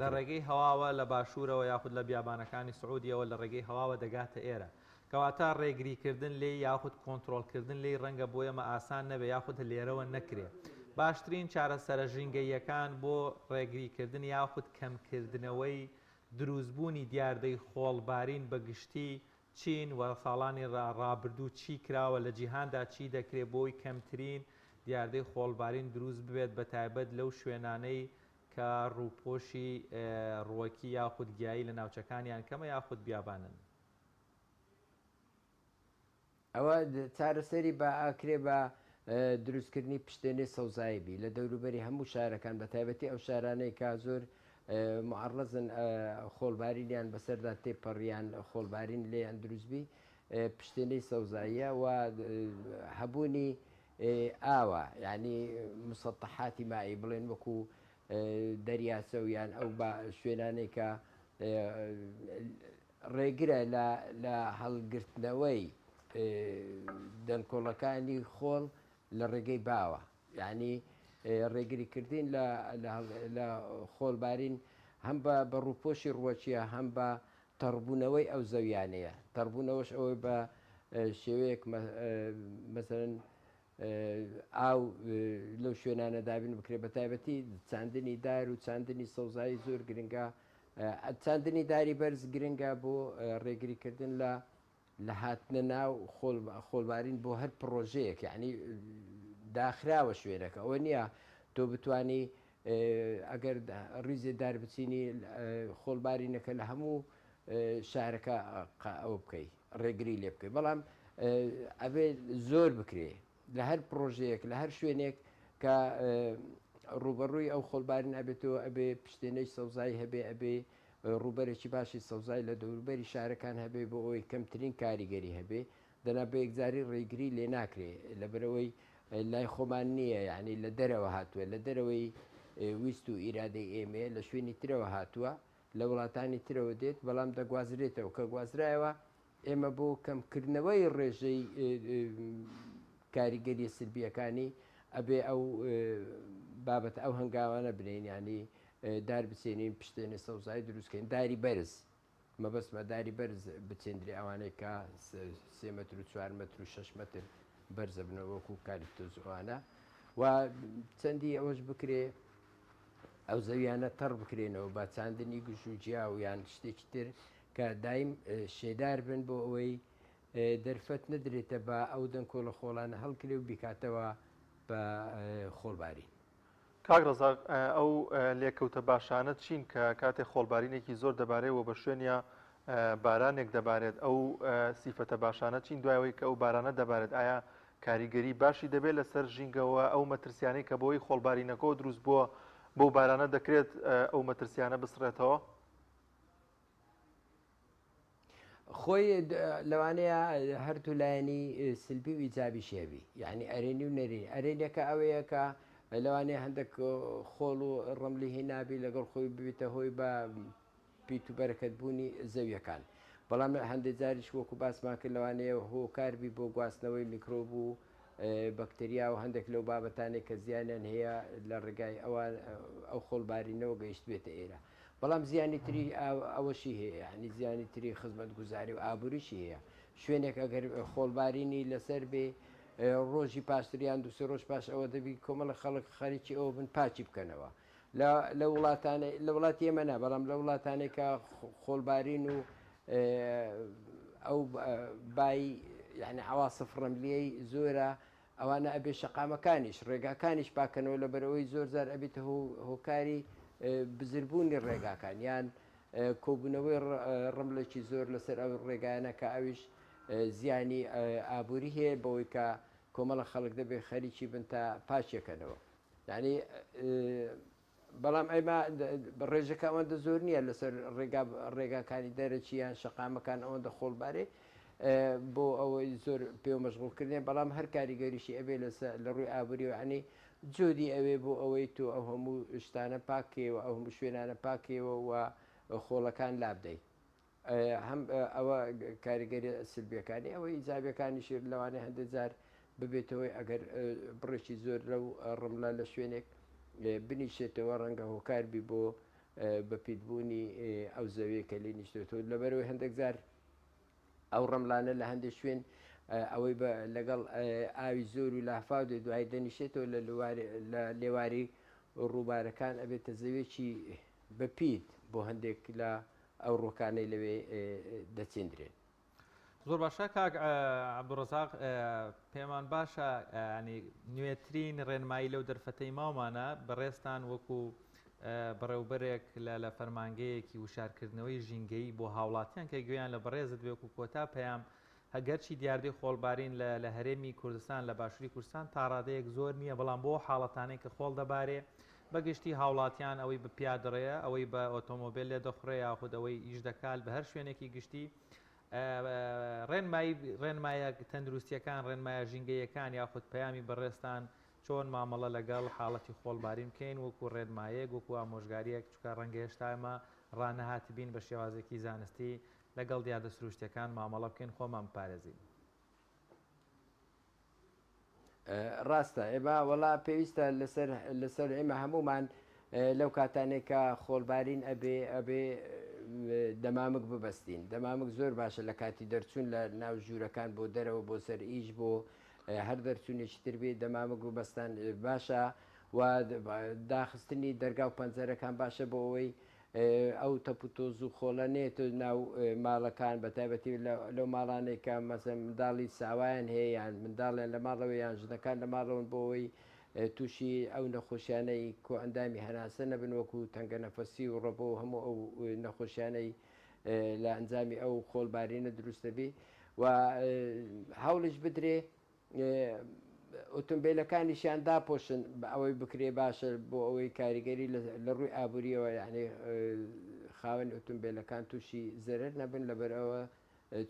لە ڕێگەی هەواوە لە باشوورەوە یاخود لە بیابانەکانی سعودیەوە لە ڕێگەی هەواوە دەگاتە ئێرە کەواتە ڕێگریکردن لێ یاخود کۆنتترۆلکردن لێ ڕەنگە بۆ ئێمە ئاسان نەبێ یاخود لێرەوە نەکرێت باشترین چارەسەرە ژینگەیەکان بۆ ڕێگریکردن یاخود کەمکردنەوەی دروستبوونی دیاردەی خۆڵبارین بەگشتی چین و ساڵانی ڕابردوو چی کراوە لە جیهاندا چی دەکرێت بۆی کەمترین دیاردەی خۆڵبارین دروست ببێت بە تایبەت لەو شوێنانەی کە ڕووپۆشی ڕووەکی یاخود گیایی لە ناوچەکانیان کەمە یاخود بیابانن ئەوە چارەسەری بە ئاکرێ بە دروستکردنی پشتێنێ سەوزایبی لە دەوروبەری هەموو شارەکان بە تایبەتی ئەو شارانەی کا زۆر معڕزن خۆڵبارینیان بەسەردا تێپەڕیان خۆڵبارین لێیان دروستبی پشتێنەی سەوزاییە و هەبوونی ئاوە ینی مسەتەحاتی مایی بڵێن وەکو دەریاچە و یان ئەو شوێنانێک کە ڕێگرە لە هەڵگرتنەوەی دەنکۆڵەکانی خۆڵ لە ڕێگەی باوە یعنی ڕێگریکردین لە خۆڵبارین هەم بە ڕووپۆشی ڕووەچیە هەم بە تەڕبوونەوەی ئەو زەویانەیە تەڕبوونەوەش ئەوەی بە شێوەیەک مەسەرەن ئاو لەو شوێنانە دابین بکرێت بە تایبەتی چاندنی دار و چاندنی سەوزایی زۆر گرنگە چاندنی داری بەرز گرنگە بۆ ڕێگریکردن لە هاتنە ناو خۆڵبارین بۆ هەر پرۆژەیەک یعنی داخراوە شوێنەکە ئەوە نییە تۆ بتانی ئەگەر ڕیزێ دار بچینی خۆڵبارینەکە لە هەموو شارەکە ئەوە بکەیت ڕێگری لێ بکەیت بەڵام ئەبێ زۆر بکرێ لە هەر پرۆژەیەک لە هەر شوێنێک کە ڕوبەڕووی ئەو خۆڵبارین ئەبێتەوە ئەبێ پشتێنەی سەوزایی هەبێ ئەبێ ڕوبەرێکی باشی سەوزای لە دەوروبەری شارەکان هەبێ بۆ ئەوەی کەمترین کاریگەری هەبێ دەنا بە یەکجاری ڕێگری لێ ناکرێ لەبەرەوەی لای خۆمان نییە یعنی لە دەرەوە هاتووە لە دەرەوەی ویست و ئیرادەی ئێمێ لە شوێنی ترەوە هاتووە لە وڵاتانی ترەوە دێت بەڵام دەگوازرێتەوە کە گوازرایەوە ئێمە بۆ کەمکردنەوەی ڕێژەی کاریگەری سربیەکانی ئەبێ ئەو بابەت ئەو هەنگاوانە بنین ینی دار بچێنین پشتێنێ سەوزای دروستکەین داری بەرز مەبەستمە داری بەرز بچێندری ئەوانەیە کە 3 متر و 4 متر و 6 متر بەرزە بنەوەکو کاری تۆزوانە و چەندی ئەوەش بکرێ ئەو زەویانە تەڕ بکرێنەوە با چاندنی گوژ و جیا و یان شتێکی تر کە دایم شێدار بن بۆ ئەوەی دەرفەت نەدرێتە بە ئەو دەنگ کۆڵە خۆڵانە هەڵکرێ و بیکاتەوە بە خۆڵباری. کاک ڕەزاق ئەو لێکەوتە باشانە چین کە کاتێک خۆڵبارینێکی زۆر دەبارێتەوە بە شوێنە بارانێک دەبارێت ئەو سیفەتە باشانە چین دوایەوەی کە ئەو بارانە دەبارێت ئایا کاریگەری باشی دەبێت لەسەر ژینگەوە ئەو مەترسیانەی کە بۆی خۆڵبارینەکە دروست بووە بۆ بارانە دەکرێت ئەو مەترسیانە بسڕێتەوە؟ خۆی لەوانەیە هەردوو لایەنی سلبی و ئیجابی شێبی یعنی ئەرێنی و نەرێنی ئەرێنەکە ئەوەیە کە لەوانەیە هەندێک خۆڵ و ڕەملی هێنابی لەگەڵ خۆی ببێتە هۆی بە پیت و بەرەکەتبوونی زەویەکان بەڵام هەندێک جاریش وەکو باسمان کرد لەوانەیە هۆکاربی بۆ گواستنەوەی میکرۆب و بەکتریا و هەندێک لەو بابەتانێک کە زیانیان هەیە لە ڕێگای ئەو خۆڵبارینەوە گەیشت بێتە ئێرە بەڵام زیانی تری ئەوەشی هەیە ینی زیانی تری خزمەت گوزاری و ئابووریشی هەیە شوێنێک ئەگەر خۆڵبارینی لەسەر بێ ڕۆژی پاشتریان دوسێ ڕۆژ پاش ئەوە دەبی کۆمەڵە خەڵک خەریکی ئەوە بن پاچی بکەنەوە لە وڵاتی ئێمەنا بەڵام لە وڵاتانێک کە خۆڵبارین و ئەو بای یعنی عواسف ڕەملیەی زۆرە ئەوانە ئەبێ شەقامەکانیش ڕێگاکانیش پاکەنەوە لە بەرەوەی زۆر زار ئەبێتە هۆکاری بزربوونی ڕێگاکان یان کۆبوونەوەی ڕەملێکی زۆر لەسەر ئەو ڕێگایانە کە ئەویش زیانی ئابووری هەیە بەوەی کە کۆمەڵە خەڵک دەبێت خەریکی بن تا پاشێکەنەوە یعنی بەڵام ئەمە ڕێژەکە ئەوەندە زۆر نییە لەسەر ڕێگاکانی دەرەچیان شەقامەکان ئەوەندە خۆڵبارێ بۆ ئەوەی زۆر پێ مەشغوڵکردن بەڵام هەر کاریگەریشی ئەبێ لە ڕووی ئابووری و عنی جۆدی ئەوێ بۆ ئەوەی تۆ ئەو هەموو شتانە پاکێەوە ئەو هەموو شوێنانە پاکێەوە و خۆڵەکان لابدەیت هەم ئەوە کاریگەری سلبیەکانی ئەوەی ئیجابیەکانیش لەوانەیە هەندێک جار ببێتەوەی ئەگەر بڕێکی زۆر لەو ڕملە لە شوێنێک بنیشێتەوە ڕەنگە هۆکاربی بۆ بەپیتبوونی ئەو زەویە کە لێ نیشتێتەوە لەبەرەوەی هەندێک جار ئەو ڕەملانە لە هەندێک شوێن ئەوەی لەگەڵ ئاوی زۆر و لافاو دێ دوای دەنیشێتەوە لە لێواری ڕووبارەکان ئەبێتە زەوێکی بەپیت بۆ هەندێک لە ئەو ڕۆکانەی لەوێ دەچێندرێن. زۆر باشە کاک عەبدوڕەزاق پێمان باشە ینی نوێترین ڕێنمایی لەو دەرفەتەی ماومانە بەڕێستان وەکو بەڕێوبەرێک لە فەرمانگەیەکی وشارکردنەوەی ژینگەی بۆ هاوڵاتیان کە گوێیان لە بەڕێزت وێکو کۆتا پەیام هەگەرچی دیاردەی خۆڵبارین لە هەرێمی کوردستان لە باشووری کوردستان تا ڕادەیەک زۆر نییە بەڵام بۆ حاڵەتانەی کە خۆڵ دەبارێ بەگشتی هاوڵاتیان ئەوەی بە پیادڕەیە ئەوەی بە ئۆتۆمۆبیل لێ دەخڕێ یاخود ئەوەی ئیش دەکات بە هەر شوێنێکی گشتی ڕێنمایە تەندروستیەکان ڕێنمایە ژینگەیەکان یاخود پەیامی بەڕێستان چۆن مامەڵە لەگەڵ حاڵەتی خۆڵبارین بکەین وەکو ڕێنمایەک وەکو ئامۆژگاریەک چکە ڕەنگە هێشتا ئێمە ڕانەهاتی بین بە شێوازێکی زانستی لەگەڵ دیاردە سروشتەکان مامەڵە بکەین خۆمان بپارێزین. ڕاستە ئێمە وەڵا پێویستە لەسەر ئێمە هەمومان لەو کاتانێکە خۆڵبارین ئەبێ دەمامک ببەستین دەمامک زۆر باشە لە کاتی دەرچوون لە ناو ژوورەکان بۆ دەرەوە بۆ سەر ئیش بۆ هەر دەرچوونێکی تر بێت دەمامک ببەستان باشە و داخستنی دەرگا و پەنجەرەکان باشە بۆ ئەوەی ئەو تەپوتۆز و خۆڵەنێت ناو ماڵەکان بە تایبەتی لەو ماڵانێکە مەسەن منداڵی ساوایان هەیە یان منداڵیان لە ماڵەوە یان ژنەکان لە ماڵەوەن بۆ ئەوەی تووشی ئەو نەخۆشیانەی کۆ ئەندامی هەناسە نەبن وەکو تەنگە نەفەسی و ڕەبۆ و هەموو ئەو نەخۆشیانەی لە ئەنجامی ئەو خۆڵبارینە دروستە بێ و هەوڵش بدرێ ئۆتۆمبیلەکانیشیان داپۆشن بە ئەوەی بکرێ باشە بۆ ئەوەی کاریگەری لە ڕووی ئابووریەوە یعنی خاوەن ئۆتۆمبیلەکان تووشی زەرەر نەبن لەبەرەوە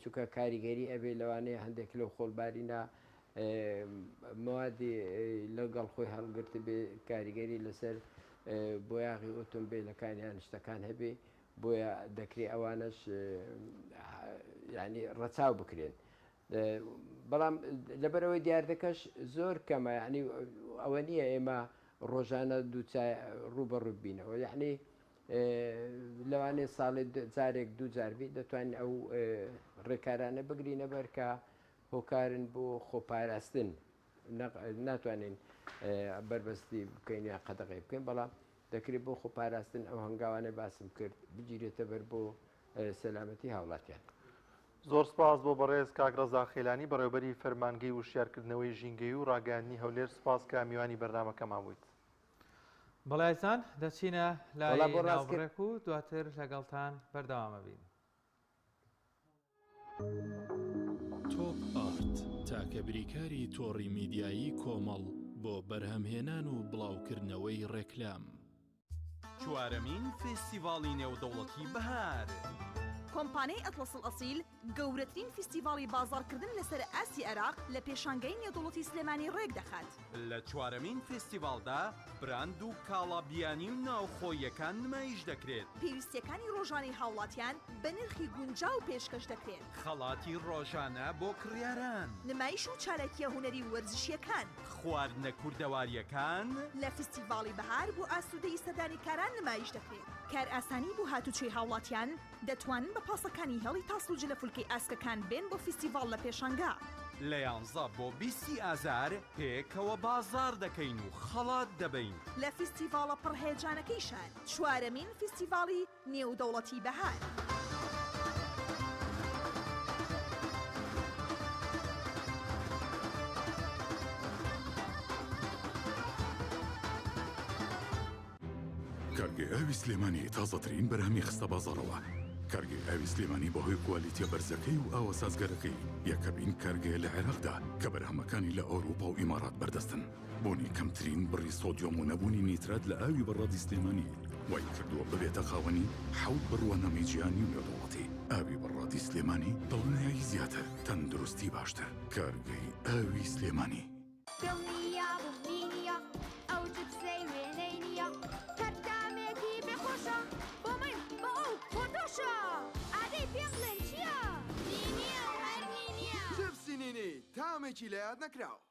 چونکە کاریگەری ئەبێ لەوانەیە هەندێک لەو خۆڵبارینە موادی لەگەڵ خۆی هەڵگرت بێ کاریگەری لەسەر بۆیاغی ئۆتۆمبیلەکانیان شتەکان هەبێ بۆیە دەکرێت ئەوانش ینی ڕەچاو بکرێن. بەڵام لەبەرەوەی دیاردەکەش زۆر کەمە ینی ئەوە نییە ئێمە ڕۆژانە ڕوبەڕوو بینەوە یعنی لەوانەیە ساڵی جارێک دوو جاربی دەتوانین ئەو ڕێکارانە بگرینە بەرکە هۆکارن بۆ خۆپاراستن ناتوانین بربەستی بکەین یا قەدەغی بکەین بەڵام دەکرێت بۆ خۆپاراستن ئەو هەنگاوانە باسم کرد بگیرێتە بەر بۆ سەلامەتی هاوڵاتیان. زۆر سپاس بۆ بەڕێز کاک ڕەزا خێلانی بەڕێوەبەری فەرمانگەی وشیارکردنەوەی ژینگەی و ڕاگەیاندنی هەولێر سپاس کە میوانی بەرنامەکەمان بوویت. بەڵایزان دەچینە لای ناوبڕێک و دواتر لەگەڵتان بەردەوامە بین. تۆپ ئارت تاکە بریکاری تۆڕی میدیایی کۆمەڵ بۆ بەرهەمهێنان و بڵاوکردنەوەی ڕێکلام. چوارەمین فێستیڤاڵی نێودەوڵەتی بەهار. کۆمپانیای ئەتڵەسڵ ئەسیل گەورەترین فیستیڤاڵی بازاڕکردن لەسەر ئاسی عێراق لە پێشانگەی نێودەوڵەتی سلێمانی ڕێک دەخات. لە چوارەمین فێستیڤاڵدا براند و کاڵابیانی و ناوخۆیەکان نمایش دەکرێت. پێویستیەکانی ڕۆژانەی هاوڵاتیان بە نرخی گونجاو پێشکەش دەکرێت. خەڵاتی ڕۆژانە بۆ کڕیاران. نمایش و چالەکیە هونەری و وەرزشیەکان. خواردنە کوردەواریەکان لە فستیڤاڵی بەهار بۆ ئاسوودەی سەردانی کاران نمایش دەکرێت. کار ئاسانی بۆ هاتوچۆی هاوڵاتیان دەتوانن بە پاسەکانی هێڵی تاسڵ و جلەفولکەی ئاسکەکان بێن بۆ فستیڤاڵ لە پێشانگا. لە 11 بۆ 20 ئازار پێکەوە بازار دەکەین و خەڵات دەبین. لە فستیڤاڵە پڕهێجانەکەی شار چوارەمین فستیڤاڵی نێودەوڵەتی بەهار. کارگەی ئاوی سلێمانی تازەترین بەرهەمی خستە بازاڕەوە. کارگەی ئاوی سلێمانی بەهۆی کوالیتیە بەرزەکەی و ئاوە سازگەرەکەی یەکەمین کارگەیە لە عێراقدا کە بەرهەمەکانی لە ئەوروپا و ئیمارات بەردەستن. بۆنی کەمترین بڕی سۆدیۆم و نەبوونی نیترات لە ئاوی بەڕادی سلێمانی وای کردووە ببێتە خاوەنی حەوت بڕوانەمەی گیانی و نێودەوڵەتی. ئاوی بەڕادی سلێمانی دڵنیایی زیاتر، تەندروستی باشتر. کارگەی ئاوی سلێمانی. تامێکی لە یاد نەکراوە.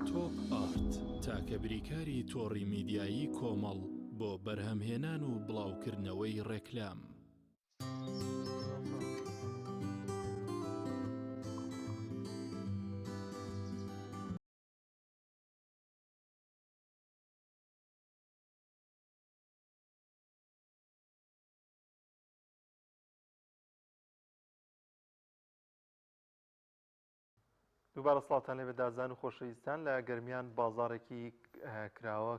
تۆپ ئارت تاکە بریکاری تۆڕی میدیایی کۆمەڵ بۆ بەرهەمهێنان و بڵاوکردنەوەی ڕێکلام. دووبارە سڵاتان لێ بەدازان و خۆشەویستان لە گەرمیان بازارێکی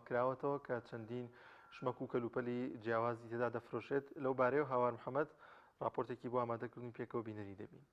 کراوەتەوە کە چەندین شمەک و کەلوپەلی جیاوازی تێدا دەفرۆشێت. لەو بارەیە هاوار محەممەد راپۆرتێکی بۆ ئامادەکردنی پێکەوە بینەری دەبین.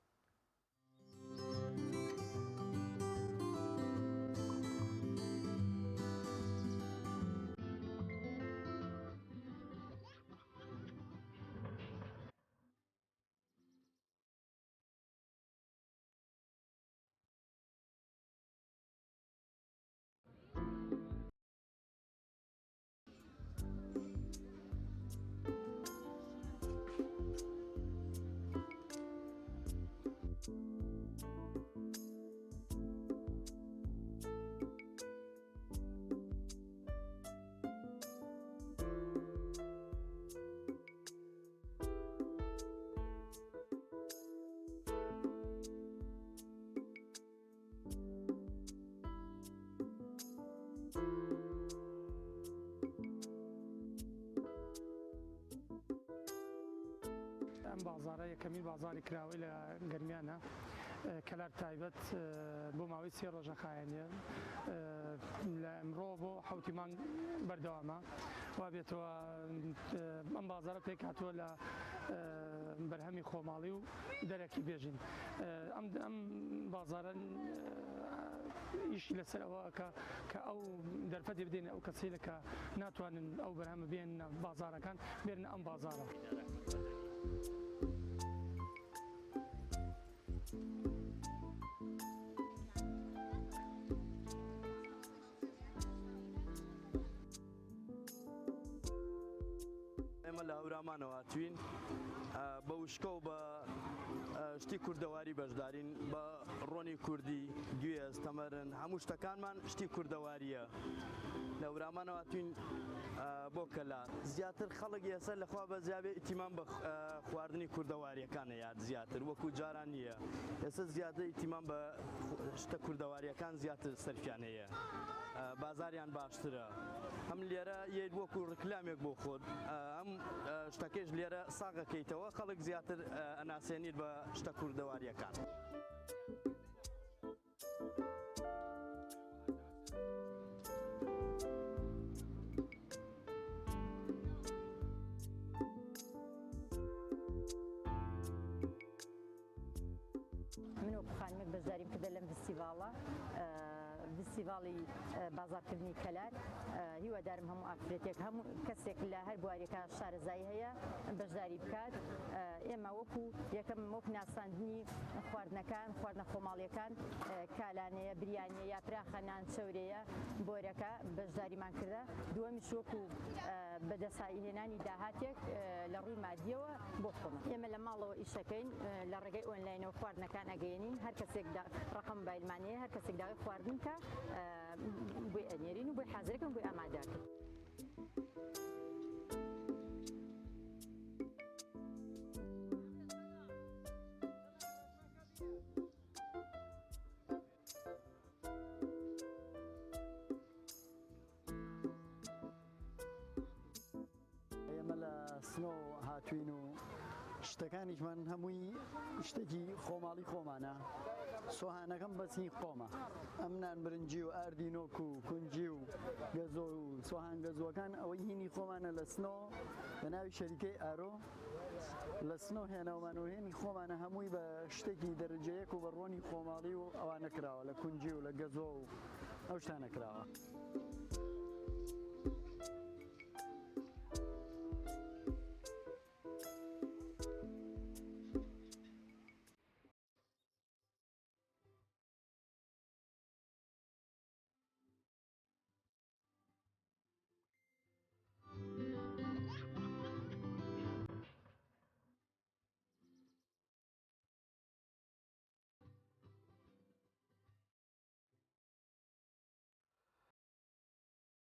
ئەم بازارە یەکەمین بازاری کراوەی لە گەرمیانە کەلار تایبەت بۆ ماوەی 3 ڕۆژە خایەنێ لە ئەمڕۆ بۆ حوتی مانگ بەردەوامە وا بێتەوە. ئەم بازارە پێک هاتووە لە بەرهەمی خۆماڵی و دەرەکی بێژین. ئەم بازارە ئیشی لەسەر ئەوە کە ئەو فەدی بدەین ئەو کەسێک کە ناتوانن ئەو بەرهەمە بێن بازارەکان بێن ئەم بازارە. ئێمە لە هەورامانەوە توین بە وشکە و بە شتی کوردەواری بەشدارین بە ڕۆنی کوردی گوێز تەمەرن هەموو شتەکانمان شتی کوردەواریە لە هەورامانەوە توین بۆ کەلا زیاتر خەڵک ئێستا لەخوا بە زیابێ ئیتیمان بە خواردنی کوردەواریەکانە یاد زیاتر وەکو جاران نییە ئێستا زیاتر ئیتیمان بە شتە کوردەواریەکان زیاتر سەرفیان هەیە بازاریان باشترە ئەم لێرە یەک وەکو ڕکلامێک بۆ خۆت ئەم شتەکەش لێرە ساغەکەیتەوە خەڵک زیاتر ئەناسێنیت بە شتە کوردەواریەکان. من وەکو خانمێک بەشداریم کردە لەم فستیڤاڵە فستیڤاڵی بازارکردنی کەلار هیوادارم هەموو ئافرەتێک هەموو کەسێک لە هەر بوارێکە شارەزایی هەیە بەشداری بکات ئێمە وەکو یەکەم وەکو ناساندنی خواردنەکان خواردنە خۆماڵیەکان کالانەیە بریانیە یا پراخەنان چەورەیە بۆرەکە بەشداریمان کردە دووەمیش وەکو بەدەسایهێنانی داهاتێک لە ڕووی مادیەوە بۆ خۆمە ئێمە لە ماڵەوە ئیشەکەین لە ڕێگەی ئۆنلاینەوە خواردنەکان ئەگەیەنین هەر کەسێک ڕقم موبایلمانەیە هەر کەسێک داوای خواردن کە بۆی ئەنێرین و بۆی حازرەکەم بۆی ئامادەکەین. ئێمە لە سنۆ هاتوین و شتەکانیشمان هەمووی شتێکی خۆماڵی خۆمانە سۆهانەکەم بەچنی خۆمە ئەمنان برنجی و ئاردینۆک و کونجی و گەزۆ و سۆهان گەزۆکان ئەوەی هینی خۆمانە لە سنۆ بە ناوی شەریکەی ئارۆ لە سنۆ هێناومان و هێنی خۆمانە هەمووی بە شتێکی دەرەجەیەک و بە ڕۆنی خۆماڵی و ئەوانە کراوە لە کونجی و لە گەزۆ و ئەو شتانە کراوە.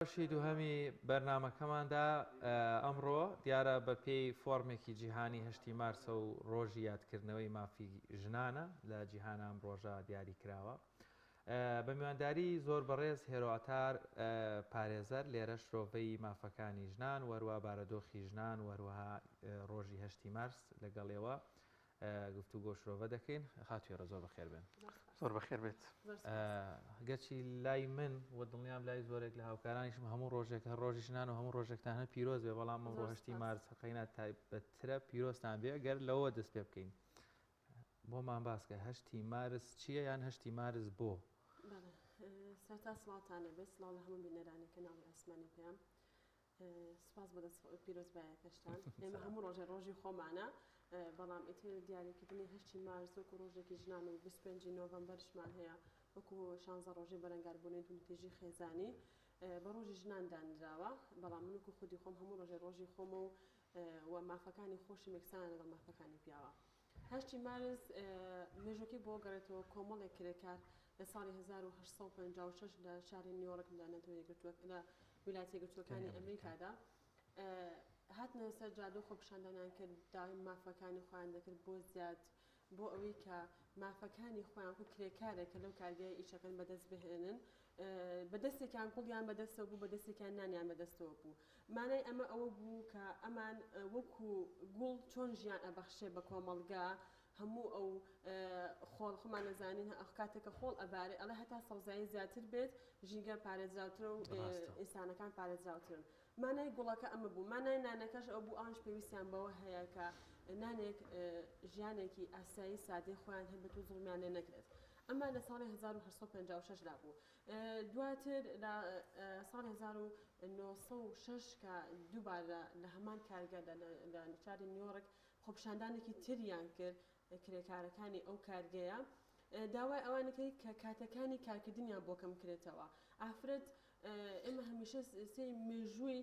بەشی دووهەمی بەرنامەکەماندا ئەمڕۆ دیارە بە پێی فۆرمێکی جیهانی 8 مارسە و ڕۆژی یادکردنەوەی مافی ژنانە لە جیهانە ئەم ڕۆژە دیاری کراوە بە میوانداری زۆر بەڕێز هێرۆئاتار پارێزەر لێرە شرۆڤەی مافەکانی ژنان وەروە بارەدۆخی ژنان وەروەها ڕۆژی 8 مارس لەگەڵێەوە گفتوگۆ شرۆڤە دەکەین خاتوێرە زۆر بەخێر بێن. زۆر بەخێر بێت. گەچی لای من و دڵنیام لای زۆرێک لە هاوکارانیشم هەموو ڕۆژێک هەر ڕۆژی ژنان و هەموو ڕۆژێکتان هەر پیرۆز بێ بەڵام ئەمڕۆ 8 مارس قەینە تایبەتترە پیرۆستان بێ گەر لەوە دەست پێ بکەین. بۆمان باسکە 8 مارس چییە یان 8 مارس بۆ؟ سەرتا سڵاتانە بێت سڵاو لە هەموو بینەرانی کەناڵی ئاسمانی پێیان سپاس بە پیرۆزبایەکەشتان ئێمە هەموو ڕۆژێ ڕۆژی خۆمانە بەڵام ئیتر دیاریکردنی 8 مارس وەکو ڕۆژێکی ژنان و 25 نۆڤەمبەرشمان هەیە وەکو 16 ڕۆژی بەرەنگاربوونی توندتیژی خێزانی بە ڕۆژی ژنان دانراوە بەڵام من وەکو خودی خۆم هەموو ڕۆژێ ڕۆژی خۆمە و مافەکانی خۆشی مێکسانە لەگەڵ مافەکانی پیاوە. 8 مارس مێژووکی بۆ گەڕێتەوە کۆمەڵێک کرێکار لە ساڵی 1856 لە شاری نیویۆرک لە ویلایەتە یەکگرتووەکانی ئەمریکادا هاتنە سەر جادۆ خۆپیشاندانیان کرد داوای مافەکانی خۆیان دەکرد بۆ زیاد بۆ ئەوەی کە مافەکانی خۆیان و کرێکارێک کە لەو کارگەی ئیشەکەن بەدەست بهێنن بەدەستێکیان گوڵیان بەدەستەوە بوو بەدەستێکیان نانیان بەدەستەوە بوو. مانای ئەمە ئەوە بوو کە ئەمان وەکو گوڵ چۆن ژیان ئەبەخشێ بە کۆمەڵگا هەموو ئەو خۆڵ خۆمان نەزانین کاتێکە خۆڵ ئەبارێ ئەڵێ هەتا سەوزایی زیاتر بێت ژینگە پارێزراوترە و ئینسانەکان پارێزراوترن. مانای گوڵەکە ئەمە بوو مانای نانەکەش ئەو بوو ئەوانش پێویستیان بەوە هەیە کە نانێک ژیانێکی ئاسایی سادەی خۆیان هەبێت و زوڵمیان لێ نەکرێت. ئەمە لە ساڵی 1956 لا بوو دواتر لە ساڵی 1906 کە دووبارە لە هەمان کارگە لە شاری نیویۆرک خۆپیشاندانێکی تریان کرد کرێکارەکانی ئەو کارگەیە داوای ئەوانەکەی کە کاتەکانی کارکردنیان بۆ کەم کرێتەوە ئافرەت ئێمە هەمیشە سێ مێژووی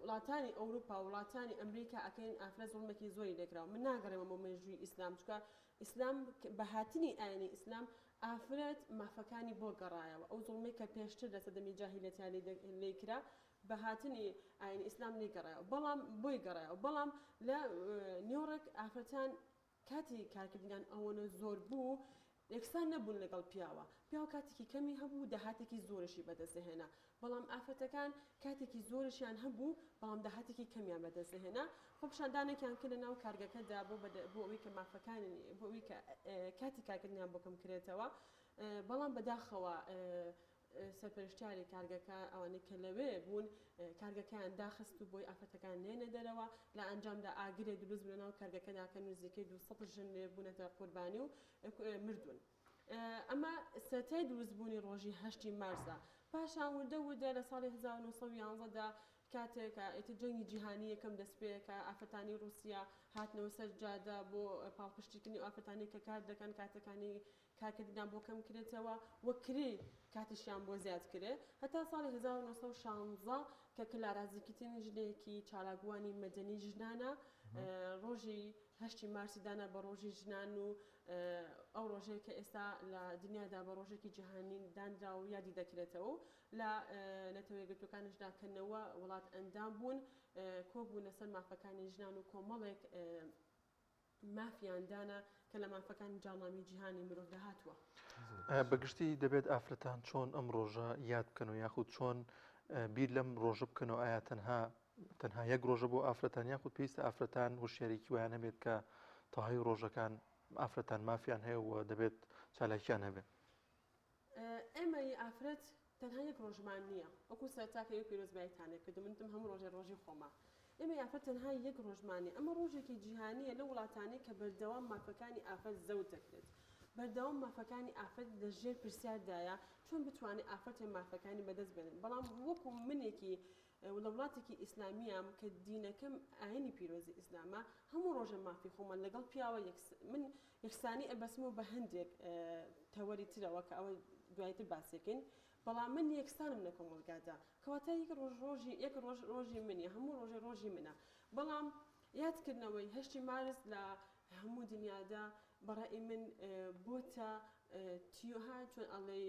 وڵاتانی ئەوروپا وڵاتانی ئەمریکا ئەکەین ئافرەت زوڵمێکی زۆری لێکراوە من ناگەڕێمە بۆ مێژووی ئیسلام چکە ئیسلام بەهاتنی ئاینی ئیسلام ئافرەت مافەکانی بۆ گەڕایەوە ئەو زوڵمەی کە پێشتر لە سەدەمی جاهیلەتیانی لێکرا بەهاتنی ئاینی ئیسلام لێ گەڕایەوە بەڵام بۆی گەڕایەوە بەڵام لە نیویۆرک ئافرەتان کاتی کارکردنیان ئەوەنە زۆر بوو یەکسان نەبوون لەگەڵ پیاوە پیاوە کاتێکی کەمی هەبوو داهاتێکی زۆرشی بەدەستهێنا بەڵام ئافرەتەکان کاتێکی زۆرشیان هەبوو بەڵام داهاتێکی کەمیان بەدەستهێنا خۆپیشاندانێکیان کرد لەناو کارگەکەدا بۆ ئەوەی کە مافەکانی بۆ ئەوەی کە کاتی کارکردنیان بۆ کەم کرێتەوە بەڵام بەداخەوە سەرپەرشتیاری کارگەکە ئەوانەی کە لەوێ بوون کارگەکەیان داخست و بۆی ئافرەتەکان نێنە دەرەوە لە ئەنجامدا ئاگرێ دروست بنەوە کارگەکەدا کە نزیکەی 200 ژن لێ بوونەتە قوربانی و مردوون. ئەمە سەتای دروستبوونی ڕۆژی 8 مارسە پاشان وردە لە ساڵی 1911دا کاتێک ئێتە جەنگی جیهانی یەکەم دەست پێ کە ئافرەتانی رووسیا هاتنەوە سەر جادا بۆ پاڵپشتیکردنی ئافرەتانی کە کار دەکەن کاتەکانی کارکردنیان بۆ کەم کرێتەوە وەکری کاتیشیان بۆ زیاد کرێ هەتا ساڵی 1916 کە کلارازیکردنی ژنێکی چالاکوانی مەدەنی ژنانە ڕۆژی 8 مارسی دانا بە ڕۆژی ژنان و ئەو ڕۆژەیە کە ئێستا لە دنیادا بە ڕۆژێکی جیهانی دانرا و یادی دەکرێتەوە و لە نەتەوە یەکگرتوەکانشدا کەنەوە وڵات ئەندام بوون کۆبوون لەسەر مافەکانی ژنان و کۆمەڵێک مافیاندانە کە لە مافەکانی جاڵامی جیهانی مرۆڤ داهاتووە بەگشتی دەبێت ئافرەتان چۆن ئەم ڕۆژە یاد بکەن و یاخود چۆن بیر لەم ڕۆژە بکەنەوە ئایا تەنها یەک ڕۆژە بۆ ئافرەتان یاخود پێویستە ئافرەتان هوشیارێکی وایە نەبێت کە تاهای ڕۆژەکان ئافرەتان مافیان هەیە و دەبێت چالاکیان هەبێت ئێمەی ئافرەت تەنها یەک ڕۆژمان نییە وەکو سەرتاکە یەک پیرۆزبایتانێک کە منتم هەموو ڕۆژی خۆمە ئێمە ئافرەت تەنها یەک ڕۆژمانی ئەمە ڕۆژێکی جیهانیە لە وڵاتانی کە بەردەوام مافەکانی ئافرەت زەوت دەکرێت بەردەوام مافەکانی ئافرەت لەژێر پرسیاردایە چۆن بتوانێت ئافرەتی مافەکانی بەدەست بێنن بەڵام وەکو منێکی لە وڵاتێکی ئیسلامیام کە دینەکەم ئاینی پیرۆزی ئیسلامە هەموو ڕۆژە مافی خۆمان لەگەڵ پیاوە من یەکسانی ئەبەسمەوە بە هەندێک تەوەری ترەوە کە ئەوە دوایتر باسێکن بەڵام من یەکسانم لە کۆمەلگادا کەواتە یەک ڕۆژی منی هەموو ڕۆژی منە بەڵام یادکردنەوەی 8 مارس لە هەموو دنیادا بەڕای من بۆتە تیوها چۆن ئەڵێ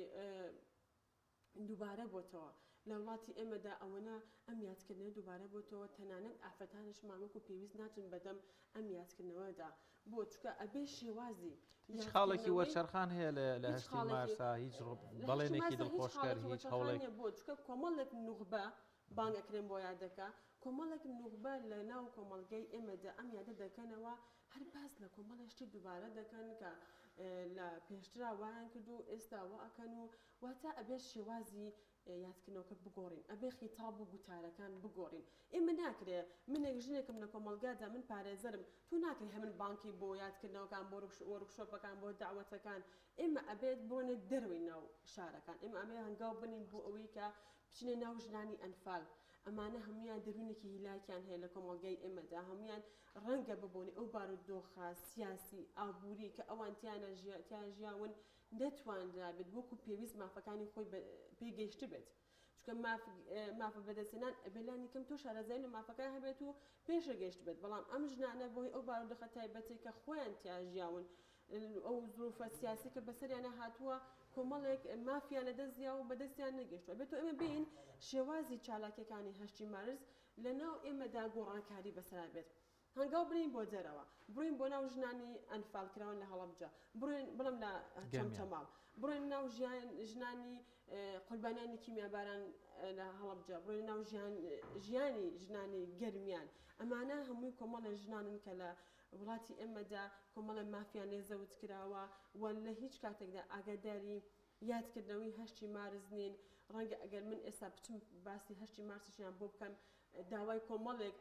دووبارە بۆتەوە لە وڵاتی ئێمەدا ئەوەنە ئەم یادکردنەوە دووبارە بۆتەوە تەنانەت ئافرەتانشمان وەکو پێویست ناچن بەدەم ئەم یادکردنەوەدا بۆ چکە ئەبێ شێوازی هیچ خاڵێکی وەرچەرخان هەیە لە 8 مارسا هیچ بەڵێنێکی دڵخۆشکار هیچ هەوڵێک بۆ چکە کۆمەڵێک نوخبە بانگەکرێن بۆ یادەکە کۆمەڵێک نوخبە لە ناو کۆمەڵگەی ئێمەدا ئەم یادە دەکەنەوە هەر باس لە کۆمەڵێشتی دووبارە دەکەن کە لە پێشترا وایان کرد و ئێستاوە ئەکەن و واتە ئەبێ شێوازی یادکردنەوەکە بگۆڕین ئەبێ خیتاب و گوتارەکان بگۆڕین ئێمە ناکرێ منێک ژنێکم لە کۆمەلگادا من پارێزەرم تو ناکەی هەمن بانکی بۆ یادکردنەوەکان بۆ وەرکشۆپەکان بۆ داوەتەکان ئێمە ئەبێت بڕۆنێت دەروی ناو شارەکان ئێمە ئەبێ هەنگاو بنین بۆ ئەوەی کە بچینە ناو ژنانی ئەنفال ئەمانە هەمویان دەروونێکی هیلاکیان هەیە لە کۆمەلگای ئێمەدا هەمویان ڕەنگە ببوونی ئەو بارودۆخە سیاسی ئابووری کە ئەوان تیان ژیاون نەتوانرا بێت وەکو پێویست مافەکانی خۆی پێگەیشت بێت چکە مافە بەدەستێنان ئەبێلانی کەم تۆ شارەزای لە مافەکان هەبێت و پێشە گەشت بێت بەڵام ئەم ژنانە بۆی ئەو بارودۆخە تایبەتی کە خۆیان تیا ژیاون ئەو زروفە سیاسی کە بەسەریانە هاتووە کۆمەڵێک مافیانە دەستیا و بەدەستیان نەگەشتووە بێتەوە ئێمە بین شێوازی چالاکیەکانی 8 مارس لە ناو ئێمەدا گۆڕانکاری بەسەرا بێت هەنگاو برین بۆ جەرەوە بڕین بۆ ناو ژنانی ئەنفالکراون لە هەڵەبجە بڵم لە چەمچەماڵ بڕین ناو ژنانی قوربانیانی کیمیاباران لە هەڵەبجە بڕین ناو ژیانی ژنانی گەرمیان ئەمانە هەمووی کۆمەڵە ژنانن کە لە وڵاتی ئێمەدا کۆمەڵە مافیان لێزەوت کراوە و لە هیچ کاتێکدا ئاگاداری یادکردنەوەی 8 مارس نین ڕەنگە ئەگەر من ئێستا بچم باسی 8 مارسیشیان بۆ بکەم داوای کۆمەڵێک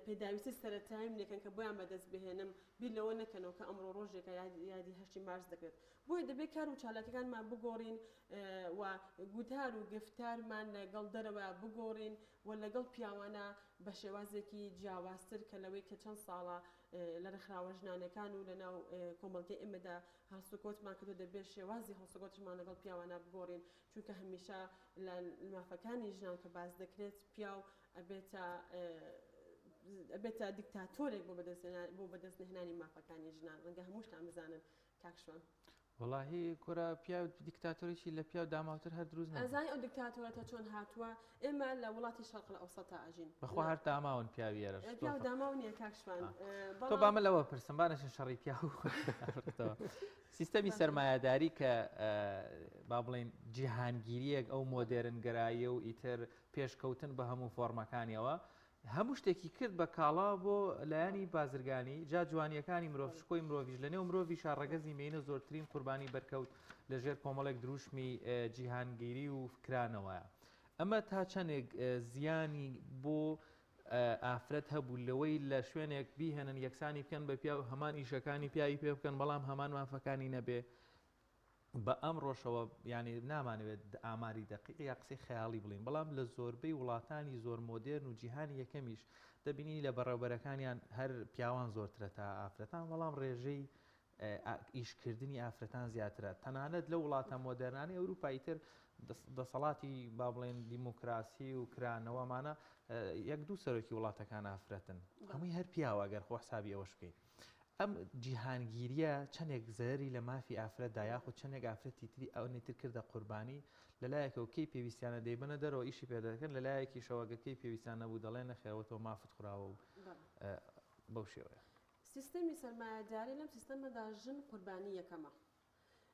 پێداویستی سەرەتاییم لێکن کە بۆیان بەدەست بهێنم بیر لەوە نەکەنەوە کە ئەمڕۆ ڕۆژێکە یادی 8 مارس دەکرێت بۆیە دەبێت کار و چالاکەکانمان بگۆڕین و گوتار و گفتارمان لەگەڵ دەرەوە بگۆڕین و لەگەڵ پیاوانە بە شێوازێکی جیاوازتر کە لەوەی کە چەند ساڵە لە رەخراوە ژنانەکان و لەناو کۆمەڵگەی ئێمەدا هەڵسوکۆتمان کردو دەبێت شێوازی هەڵسوکۆتشمان لەگەڵ پیاوانە بگۆڕین چونکە هەمیشە لە مافەکانی ژنان کە باز دەکرێت پیاو ئەبێتە دیکتاتۆرێک بۆ بەدەستنهێنانی مافەکانی ژنان ڕەنگە هەمووشتان بزانن کاکشوان وڵاهی کورە پیا دیکتاتۆریی لە پیا و داماوتر هەر دروست ئەزای ئەو دیکتاتۆرەتە چۆن هاتووە ئێمە لە وڵاتی شەرق ئەوسەتا ئاژین بەخوا هەر داماون پیاویێرە پیا و داماو نییە کاکشوان تۆ بامە لەوە پرسم بانەشن شەڕی پیا و سیستەمی سەرمایه‌داری کە با بڵێن جیهانگیریەک ئەو مۆدێرنگەراییە و ئیتر پێشکەوتن بە هەموو فۆرمەکانیەوە هەموو شتێکی کرد بە کاڵا بۆ لایانی بازرگانی جا جوانیەکانی مرۆڤ شکۆی مرۆڤیش لە نێو مرۆڤی شارڕەگەزی مینە زۆرترین قوربانی بەرکەوت لەژێر کۆمەڵێک دروشمی جیهانگیری و فکرانەوەیە ئەمە تا چەندێک زیانی بۆ ئافرەت هەبوو لەوەی لە شوێنێک بیهێنن یەکسانی بکەن بە پیا و هەمان ئیشەکانی پیاوی پێ بکەن بەڵام هەمان مافەکانی نەبێ بە ئەم ڕۆژەوە ینی نامانەوێت ئاماری دقیق یا قسەی خەیاڵی بڵین بەڵام لە زۆربەی وڵاتانی زۆر مۆدرن و جیهانی یەکەمیش دەبینی لە بەڕێوەبەرەکانیان هەر پیاوان زۆرترە تا ئافرەتان بەڵام ڕێژەی ئیشکردنی ئافرەتان زیاترە تەنانەت لە وڵاتە مۆدرنانی ئەوروپاییتر دەسەڵاتی با بڵێن دیموکراسی و کرانەوەمانە یەک دوو سەرۆکی وڵاتەکان ئافرەتن هەمووی هەر پیاوە گەر خۆ حسابی ئەوەش بکەین ئەم جیهانگیریە چەندێک زەری لە مافی ئافرەتدا یاخود چەندێک ئافرەتی تری ئەو نێتر کردە قوربانی لەلایەکەوە کەی پێویستیانە دەیبنە دەرەوە ئیشی پێ دەکەن لەلایەکی شەوەگەکەی پێویستیان نەبوو دەڵێ نەخێوەتەوە مافت خوراوە و بەو شێوەیە سیستەمی سەرمایه‌داری لەم سیستەمەدا ژن قوربانی یەکەمە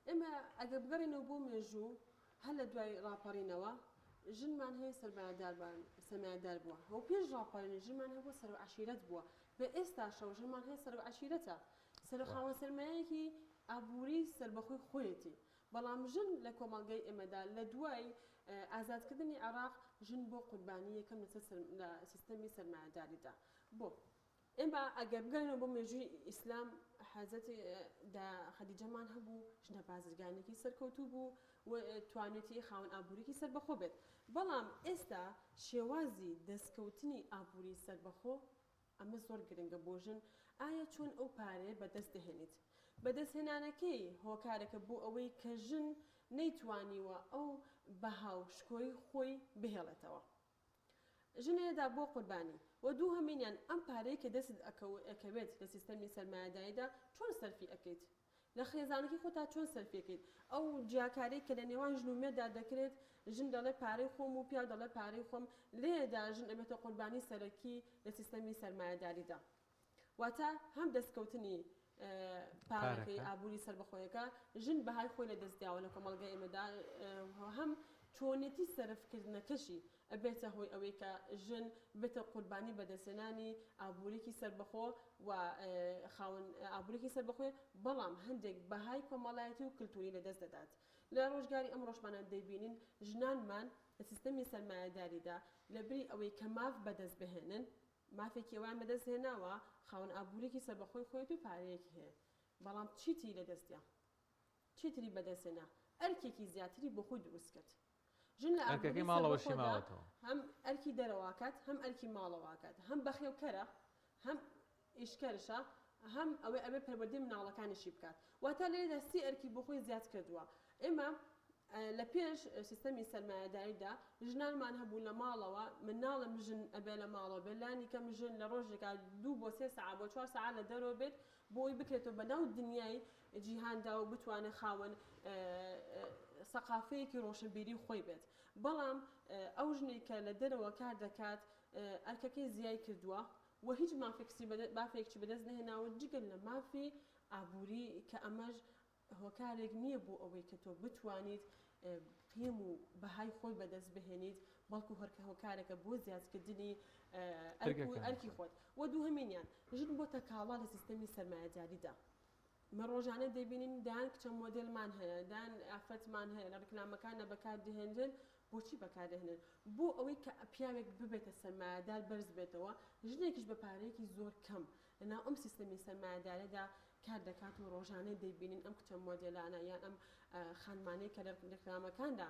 ئێمە ئەگە بگەڕینەوە بۆ مێژوو هەر لە دوای ڕاپەڕینەوە ژنمان هەیە سەرمایه‌دار بووە و پێش ڕاپەڕینی ژنمان هەبووە سەر عەشیرەت بووە بە ئێستا شەو ژنمان هەیە سەر عەشیرەتە سەرخاوەن سەرمایەکی ئابووری سەربەخۆی خۆیەتی بەڵام ژن لە کۆمەڵگەی ئێمەدا لە دوای ئازادکردنی عێراق ژن بۆ قوربانی یەکەم لە سیستەمی سەرمایه‌داریدا بۆ ئێمە ئەگەر بگەڕێنەوە بۆ مێژووی ئیسلام حەزەتی خەدیجەمان هەبوو ژنە بازرگانێکی سەرکەوتوو بوو و توانێتی خاوەن ئابووریکی سەربەخۆ بێت بەڵام ئێستا شێوازی دەستکەوتنی ئابووری سەربەخۆ ئەمە زۆر گرنگە بۆ ژن ئایا چۆن ئەو پارەیە بەدەست دەهێنیت بەدەستهێنانەکەی هۆکارەکە بۆ ئەوەی کە ژن نەیتوانیوە ئەو بەهاو شکۆی خۆی بهێڵێتەوە ژنێدا بۆ قوربانی و دوو هەمینیان ئەم پارەی کە دەست ئەکەوێت لە سیستەمی سەرمایه‌داریدا چۆن سەرفی ئەکەیت لە خێزانێکی خۆتا چۆن سەرفیەکەیت ئەو جیاکارەی کە لە نێوان ژن و مێدا دەکرێت ژن دەڵێ پارەی خۆم و پیا دەڵێ پارەی خۆم لێدا ژن ئەبێتە قوربانی سەرەکی لە سیستەمی سەرمایه‌داریدا واتە هەم دەستکەوتنی پارەکەی ئابووری سەربەخۆیەکە ژن بەهای خۆی لە دەستداوە لە کۆمەڵگەی ئێمەدا هەم چۆنێتی سەرفکردنەکەشی ئەبێتە هۆی ئەوەی کە ژن بێتە قوربانی بەدەستێنانی ئابووریکی سەربەخۆ و خاوەن ئابووریکی سەربەخۆی بەڵام هەندێک بەهای کۆمەڵایەتی و کللتوری لەدەست دەدات لە ڕۆژگاری ئەم ڕۆژمانە دەیبینین ژنانمان لە سیستەمی سەرمایه‌داریدا لەبری ئەوەی کە ماف بەدەست بهێنن مافێکی ئەوان بەدەست هێناوە خاوەن ئابووریکی سەربەخۆی خۆیت و پارەیەکی هەیە بەڵام چیتی لەدەستیا چیتری بەدەستێنا ئەرکێکی زیاتری بۆ خۆی دروست کرد ژن لە ئەرکەکەی ماڵەوەشی ماوەتەوە هەم ئەرکی دەرەواکات هەم ئەرکی ماڵەواکات هەم بەخێوکەرە هەم ئیشکەرشە هەم ئەوەی ئەبێ پەروەردەی مناڵەکانیشی بکات واتە لێرەدا سی ئەرکی بۆ خۆی زیاد کردووە ئێمە لە پێش سیستەمی سەرمایه‌داریدا ژنانمان هەبوو لە ماڵەوە مناڵم ژن ئەبێ لە ماڵەوە بەلانی کەم ژن لە ڕۆژێکا 2 بۆ 3 ساعت بۆ 4 ساعت لە دەرەوە بێت بۆی بکرێتەوە بەناو دنیای جیهاندا و بتوانێت خاوەن سەقافەیەکی ڕۆشنبیری خۆی بێت بەڵام ئەو ژنێک کە لە دەرەوە کار دەکات ئەرکەکەی زیای کردووە و هیچ مافێکی بەدەست نهێناوە جگەل لە مافی ئابووری کە ئەمەش هۆکارێک نییە بۆ ئەوەی کە تۆ بتوانیت قیم و بەهای خۆی بەدەست بهێنیت بەڵکو هەرکە هۆکارێکە بۆ زیادکردنی ئەرکی خۆت و دوو هەمینیان ژن بۆتە کاڵا لە سیستەمی سەرمایه‌داریدا مە ڕۆژانە دەبینین دان کچە مۆدلمان هەیە دان ئافرەتمان هەیە لە ڕکلامەکانە بەکار دەهێنرن بۆچی بەکاردەهێنن بۆ ئەوەی کە پیاوێک ببێتە سەرمایه‌دار بەرز بێتەوە ژنێکیش بە پارەیەکی زۆر کەم لەناو ئەم سیستەمی سەرمایه‌دارەدا کار دەکات و ڕۆژانەی دەیبینین ئەم کچە مۆدێلانە یان ئەم خانمانەی کە لە رێکلامەکاندا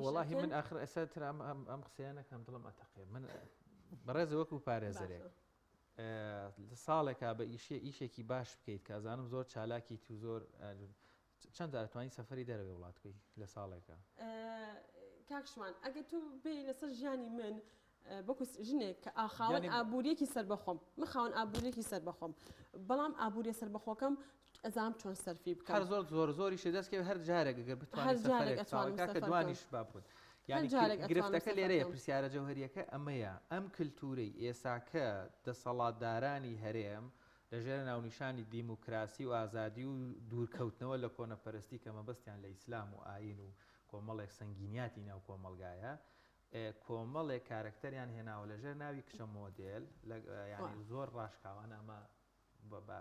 وەڵاهی من ئاخر ئێستا تر ئەم قسەیانەکەم دڵم ئەتەقێ من بەڕێز وەکو پارێزەرێک ساڵێکا بە ئیشێکی باش بکەیت کازانم زۆر چالاکیت و زۆر چەند دەتوانانی سەفەری دەرەوێ وڵاتکەی لە ساڵێکە کاکشمان ئەگەر تو بێ لەسەر ژیانی من بەکو ژنێک کە ئاخاون ئابوووریەکی سەربەخۆم من خاون ئابوووریەکی سەربەخۆم بەڵام ئابوووریە سەربەخۆکەم ئەزام چۆن سەرفی بکەم هەر زۆر زۆریشە دەستکە هەر جارێک گەر بتوانێت سەفەرێک دوانیش با بوون یعنی گرفتەکە لێرەیە پرسیارە جەوهریەکە ئەمەیە ئەم کللتوری ئێساکە دەسەڵاتدارانی هەرێم لەژێرە ناونیشانی دیموکراسی و ئازادی و دوورکەوتنەوە لە کۆنەپەرستی کە مەبەستیان لە ئیسلام و ئاین و کۆمەڵێک سەنگینیاتی ناو کۆمەلگایە کۆمەڵێک کارکتەریان هێناوە لەژێر ناوی کچە مۆدێل ینی زۆر ڕاشکاوان ئەمە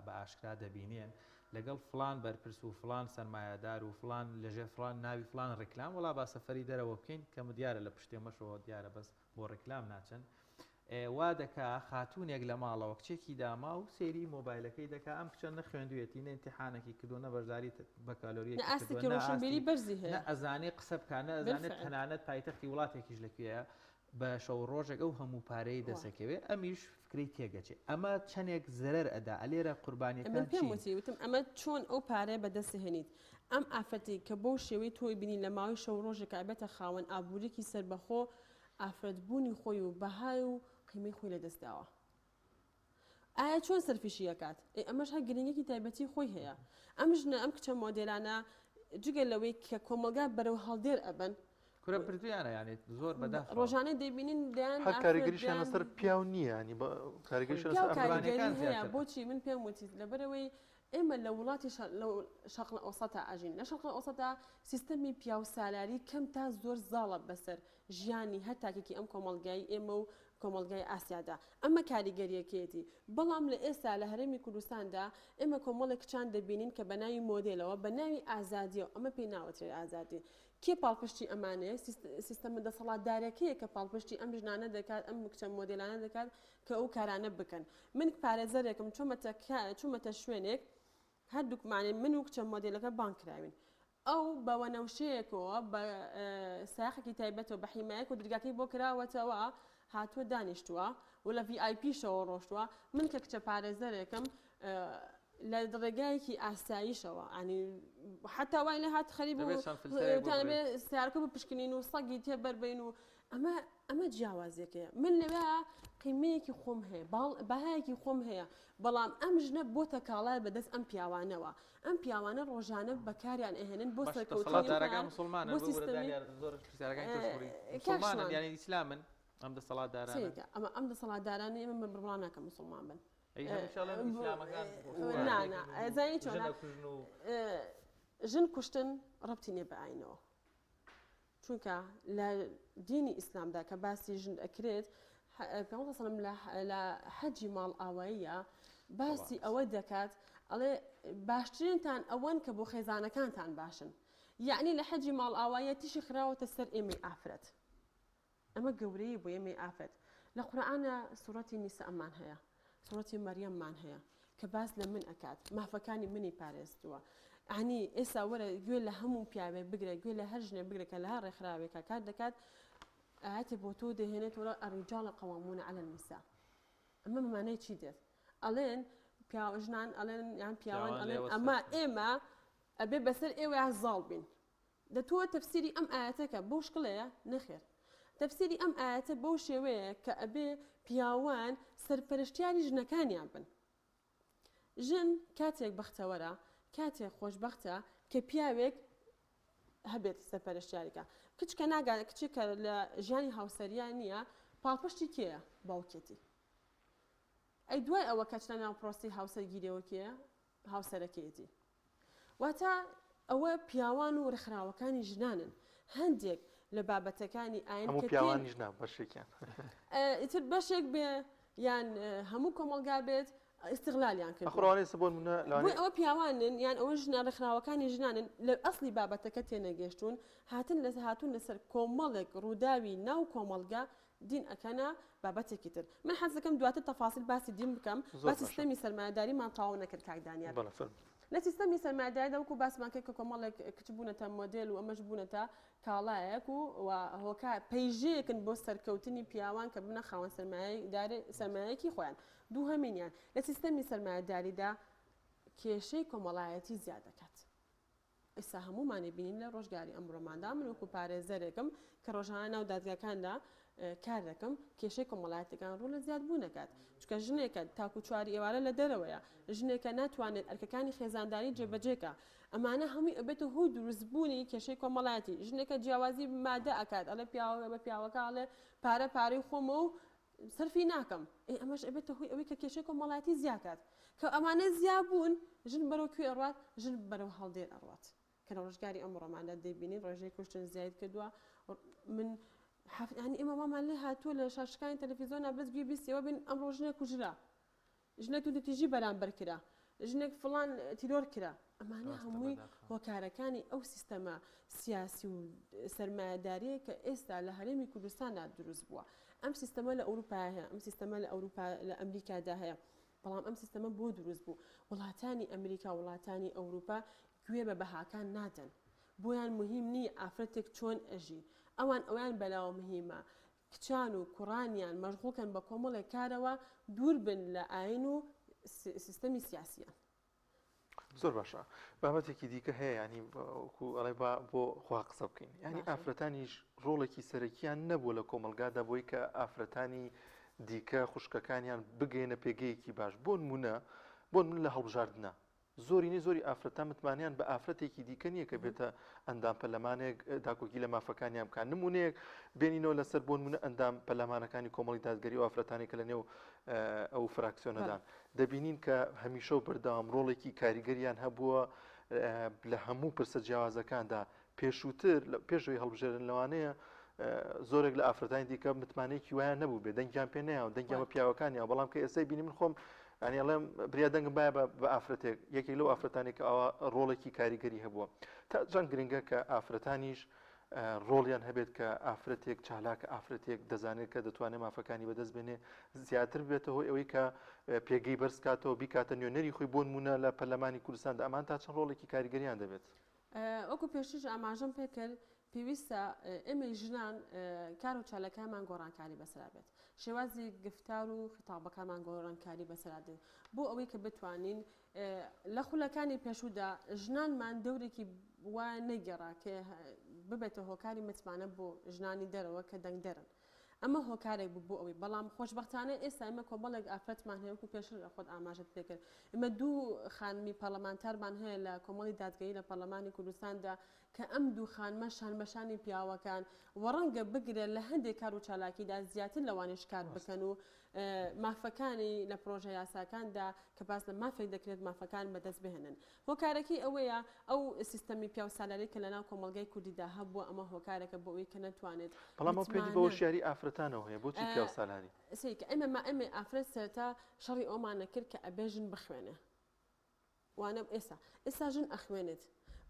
بە ئاشکرا دەبینێن لەگەڵ فلان بەرپرس و فلان سەرمایه‌دار و فلان لەژێر فلان ناوی فلان ڕێکلام وڵا با سەفەری دەرەوە بکەین کەم دیارە لە پشتێمەشەوە دیارە بەس بۆ ڕێکلام ناچن وا دەکا خاتوونێک لە ماڵەوە کچێکی داما و سێری مۆبایلەکەی دەکا ئەم کچە نەخوێندوێتی نەیمتیحانێکی کردو نەبەرداری بە کالۆریەکی ڕۆشنبیری بەرزی هەیە ئەزانێ قسە بکانە ئەزانێت تەنانەت پایتەختی وڵاتێکیش لەکوێیە بە شەو ڕۆژێک ئەو هەموو پارەی دەسەکەوێ ئەمیش فکری تێگەچێ ئەمە چەندێک زەرەر ئەدا ئەلێرە قوربانیەکان وتم ئەمە چۆن ئەو پارەیە بەدەستهێنیت ئەم ئافرەتی کە بۆ شێوەی تۆی بینی لە ماوەی شەو ڕۆژێک ئابێتە خاوەن ئابوووریەکی سەربەخۆ ئافرەتبوونی خۆی و بەهای و قیمەی خۆی لەدەستداوە ئایا چۆن سەرفیشی ئەکات ئەمەش هە گرنگێکی تایبەتی خۆی هەیە ئەم ژنە ئەم کچە مۆدێلانە جگە لەوەی کە کۆمەلگا بەرەو هەڵدێر ئەبن کورە پردویانە یانێت زۆر بەدا ڕۆژانەی دەیبینین دەیان کاریگەریشیان لەسەر پیاو نییە ینی کاریگەری هەیە بۆچی من پێم وتی لەبەرەوەی ئێمە لە وڵاتی شەرقی ئەوسەتا ئاژین لە شەرقی ئەوسەتا سیستەمی پیاو سالاری کەم تا زۆر زاڵە بەسەر ژیانی هەر تاکێکی ئەم کۆمەڵگای ئێمە و کۆمەڵگای ئاسیادا ئەمە کاریگەریەکێتی بەڵام لە ئێستا لە هەرێمی کوردستاندا ئێمە کۆمەڵێک کچان دەبینین کە بە ناوی مۆدێلەوە بە ناوی ئازادیە ئەمە پێی ناوەترێت ئازادی کێ پاڵپشتی ئەمانەیە سیستەمە دەسەڵاتدارەکەیە کە پاڵپشتی ئەم ژنانە دەکات ئەم کچە مۆدێلانە دەکات کە ئەو کارانە بکەن من پارێزەرێکم چوومەتە شوێنێک هەردووکمانێ من و کچە مۆدێلەکە بانکراوین ئەو بەوە نەوشەیەکەوە بە ساخێکی تایبەتەوە بە حیمایەک و درگاکەی بۆ کراوەتەوە هاتووە دانیشتووە و لە VIP شەوە ڕۆشتووە من کە کچە پارێزەرێکم لە ڕێگایەکی ئاساییشەوە ئەنی حتا وای لە هات خەریب و سیارکە بە پشکنین و سەگی تێ بەربین و ئەمە جیاوازێکەیە من لەوێ قیمەیەکی خۆم هەیە بەهایەکی خۆم هەیە بەڵام ئەم ژنە بۆتە کاڵای بەدەست ئەم پیاوانەوە ئەم پیاوانە ڕۆژانە بەکاریان ئەهێنن بۆ سەرکەوتنەکان مسلمانە ینی ئیسلامن ئەم دەسەڵاتدارانە ئەمە ئەم دەسەڵاتدارانە ئێمە بڕڵان ناکە مسلمان بن زانی چۆن ژن کوشتن ڕەبتی نیە بە ئاینەوە چونکە لە دینی ئیسلامدا کە باسی ژن ئەکرێت پێغەمبەر سەڵەم لە حەجی ماڵ ئاواییە باسی ئەوە دەکات ئەڵێ باشترینتان ئەوەن کە بۆ خێزانەکانتان باشن یعنی لە حەجی ماڵ ئاواییە تیشی خراوەتە سەر ئێمەی ئافرەت ئەمە گەورەی بۆ ئێمەی ئافرەت لە قورئانە سوورەتی نیسا ئەمان هەیە سوورەتی مەریەممان هەیە کە باس لە من ئەکات مافەکانی منی پارێزتووە عنی ئێستا وەرە گوێ لە هەموو پیاوێ بگرە گوێ لە هەر ژنێ بگرە کە لە هەر ڕێکخراوێکە کار دەکات ئاەتی بۆ تۆ دەهێنێت وەرە الرجال قوامون على النساء ئەمە مەمانەی چی دێت ئەڵێن پیاژنان ئەڵێن یان پیاوان ئەڵێن ئەمە ئێمە ئەبێ بەسەر ئێوە زاڵ بین دەتووە تەفسیری ئەم ئاەتەکە بۆ شکڵەیە نەخێر تەفسیری ئەم ئاەتە بەو شێوەیە کە ئەبێ پیاوان سەرپەرشتیاری ژنەکانیان بن ژن کاتێک بەختەوەرە کاتێک خۆشببختە کە پیاوێک هەبێت سەرپەرشتیاریکە کچکە ناگات کچێکە لە ژیانی هاوسەریان نییە پاڵپشتی کێیە باوکێتی ئەی دوای ئەوە کەچنە ناو پرۆستی هاوسەرگیریەوەکێ هاوسەرەکەیەتی واتە ئەوە پیاوان و ڕێکخراوەکانی ژنانن هەندێک لە بابەتەکانی ئاین پیاوانی ژنا بەشێکیان ئیتر بەشێک بێ یان هەموو کۆمەڵگا بێت استغلالیان کرد ئەخڕوانێ سبۆن منە بۆی ئەوە پیاوانن یان ئەوە ژنە ڕێکخراوەکانی ژنانن لە ئەسلی بابەتەکە تێنەگەشتون هاتون لەسەر کۆمەڵێک ڕووداوی ناو کۆمەڵگا دین ئەکەنە بابەتێکی تر من حەز دەکەم دواتر تەفاسیل باسی دین بکەم با سیستەمی سەرمایه‌داریمان تەواو نەکرد کاک دانیار لە سیستەمی سەرمایه‌داریدا وەکو باسمان کرد کە کۆمەڵێک کچ بوونەتە مۆدێل و ئەمەش بوونەتە کاڵایەک و هۆکار پەیژەیەکن بۆ سەرکەوتنی پیاوان کە بنە خاوەن سەرمایەیەکی خۆیان دوو هەمینیان لە سیستەمی سەرمایه‌داریدا کێشەی کۆمەڵایەتی زیاد دەکات ئێستا هەمومانی بینین لە ڕۆژگاری ئەمڕۆماندا من وەکو پارێزەرێکم کە ڕۆژانە ناو دادگاکاندا کار دەکەم کێشەی کۆمەڵایەتەکان ڕوو لە زیاد بوو نەکات چکە ژنێکە تاکو چواری ئێوارە لە دەرەوەیە ژنێکە ناتوانێت ئەرکەکانی خێزانداری جێبەجێکە ئەمانە هەمووی ئەبێتە هۆی دروستبوونی کێشەی کۆمەڵایەتی ژنێکە جیاوازی مادە ئەکات ئەڵێ پیاوە بە پیاوەکە ئەڵێ پارەی خۆمە و سەرفی ناکەم ئەمەش ئەبێتە هۆی ئەوەی کە کێشەی کۆمەڵایەتی زیاکات کە ئەمانە زیابوون ژن بەرەو کوێ ئەڕات ژن بەرەو هەڵدێر ئەڕات کە لە ڕۆژگاری ئەمڕۆماندا دەبینین ڕێژەی کوشتن زیاد کردووە من ینی ئێمە مامان لێ هاتووە لە شاشەکانی تەلەڤیزۆن بەس گوێ بیستەوە بین ئەمڕۆ ژنێک کوژرا ژنێک و دەتیژی بەرامبەر کرا ژنێک فڵان تیرۆر کرا ئەمانە هەمووی هۆکارەکانی ئەو سیستەمە سیاسی و سەرمایه‌داریە کە ئێستا لە هەرێمی کوردستاندا دروست بووە ئەم سیستەمە لە ئەوروپا هەیە ئەم سیستەمە لە ئەوروپا لە ئەمریکادا هەیە بەڵام ئەم سیستەمە بۆ دروست بوو وڵاتانی ئەمریکا وڵاتانی ئەوروپا گوێ بە بەهاکان نادەن بۆیان مهم نییە ئافرەتێک چۆن ئەژی ئەویان بەلاوە مهمە کچان و کوڕانیان مەشغوڵکەن بە کۆمەڵێک کارەوە دوور بن لە ئاین و سیستەمی سیاسیان زۆر باشە بابەتێکی دیکە هەیە ینی ئەڵێ بۆ خوا قسە بکەین ینی ئافرەتانیش ڕۆڵێکی سەرەکیان نەبووە لە کۆمەلگادا بۆی کە ئافرەتانی دیکە خوشکەکانیان بگەینە پێگەیەکی باش بۆ نمونە لە هەڵبژاردنە زۆری ئافرەتان متمانیان بە ئافرەتێکی دیکە نییە کە بێتە ئەندام پەلەمانێک داکۆکی لە مافەکانیان بکان نمونەیەک بێنینەوە لەسەر بۆ نمونە ئەندام پەلەمانەکانی کۆمەڵی دادگەری و ئافرەتانی کە لە نێو ئەو فراکسیۆنەدان دەبینین کە هەمیشە و بەردەوام ڕۆڵێکی کاریگەریان هەبووە لە هەموو پرسە جیاوازەکاندا پێشووتر پێشەوەی هەڵبژێرن لەوانەیە زۆرێک لە ئافرەتانی دیکە متمانەیەکی وایە نەبوو بێ دەنگیان پێ نەیە و دەنگیان بە پیاوەکانیەوە بەڵام کە ئێستا بینی من خۆم ینی ئەڵێم بریا دەنگم باە بە ئافرەتێک یەکێک لەو ئافرەتانی کە ئەوە ڕۆڵێکی کاریگەری هەبووە تا جان گرنگە کە ئافرەتانیش ڕۆڵیان هەبێت کە ئافرەتێک چالاکە ئافرەتێک دەزانێت کە دەتوانێت مافەکانی بەدەست بێنێ زیاتر بێتە هۆی ئەوەی کە پێگەی بەرز کاتەوە بیکاتە نوێنەری خۆی بۆ نمونە لە پەرلەمانی کوردستاندا ئەمان تا چەند ڕۆڵێکی کاریگەریان دەبێت وەکو پێشش ئاماژەم پێ کرد پێویستە ئێمە ژنان کار و چالەکانمان گۆڕانکاری بەسرا بێت شێوازی گفتار و ختابەکانمان گۆڕانکاری بەسرادن بۆ ئەوەی کە بتوانین لە خولەکانی پێشوودا ژنانمان دەورێکی وایە نەگەڕا کە ببێتە هۆکاری متمانە بۆ ژنانی دەرەوە کە دەنگدەرن ئەمە هۆکارێک بوو بۆ ئەوەی بەڵام خۆشبەختانە ئێستا ئێمە کۆمەڵێک ئافرەتمان هەیە وەکو پێشتر خۆت ئاماژت پێکرد ئێمە دوو خانمی پەرلەمانتارمان هەیە لە کۆمەڵی دادگەری لە پەرلەمانی کوردستاندا کە ئەم دوو خانمە شانبەشانی پیاوەکان وەڕەنگە بگرێت لە هەندێک کار و چالاکیدا زیاتر لەوانش کار بکەن و مافەکانی لە پرۆژە یاساکاندا کە باس لە مافێک دەکرێت مافەکان بەدەست بهێنن هۆکارەکەی ئەوەیە ئەو سیستەمی پیا و سالاری کە لەناو کۆمەلگای کوردیدا هەبووە ئەمە هۆکارێکە بۆ ئەوەی کە نەتوانێت بەڵام ئەو پێی بە هۆشیاری ئافرەتانەوە هەیە بۆچی پیا و سالاری سەیکە ئێمە ئافرەت سەرەتا شەڕی ئەومانە کرد کە ئەبێژن بخوێنێ وانە ئێستا ژن ئەخوێنێت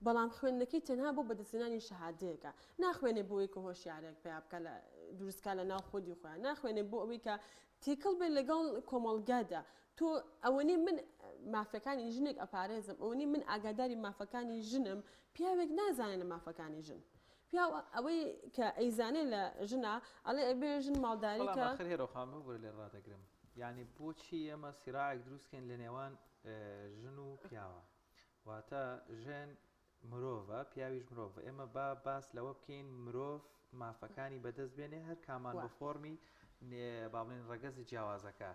بەڵام خوێندنەکەی تەنها بۆ بەدەستێنانی شەهادەیەکە ناخوێنێ بۆ ئەوەی کە هۆشیارێک پێ بکە لە دروستکە لە ناو خۆدی خۆیان ناخوێنێ بۆ ئەوەی کە تێکەڵ بێت لەگەڵ کۆمەڵگادا تۆ ئەوەنی من مافەکانی ژنێک ئەپارێزم ئەوەنی من ئاگاداری مافەکانی ژنم پیاوێک نازانێت مافەکانی ژن ئەوەی کە ئەیزانێت لە ژنە ئەڵێ ئەبێ ژن ماڵداریکە هێرەخامە بەر لێ ڕادەگرم یعنی بۆچی ئێمە سیراعێک دروستکەین لە نێوان ژن و پیاوە واتە ژێن مرۆڤە پیاویش مرۆڤ ئێمە باس لەوە بکەین مرۆڤ مافەکانی بەدەست بێنێ هەر کامان بە فۆرمی با بڵێن ڕەگەزی جیاوازەکە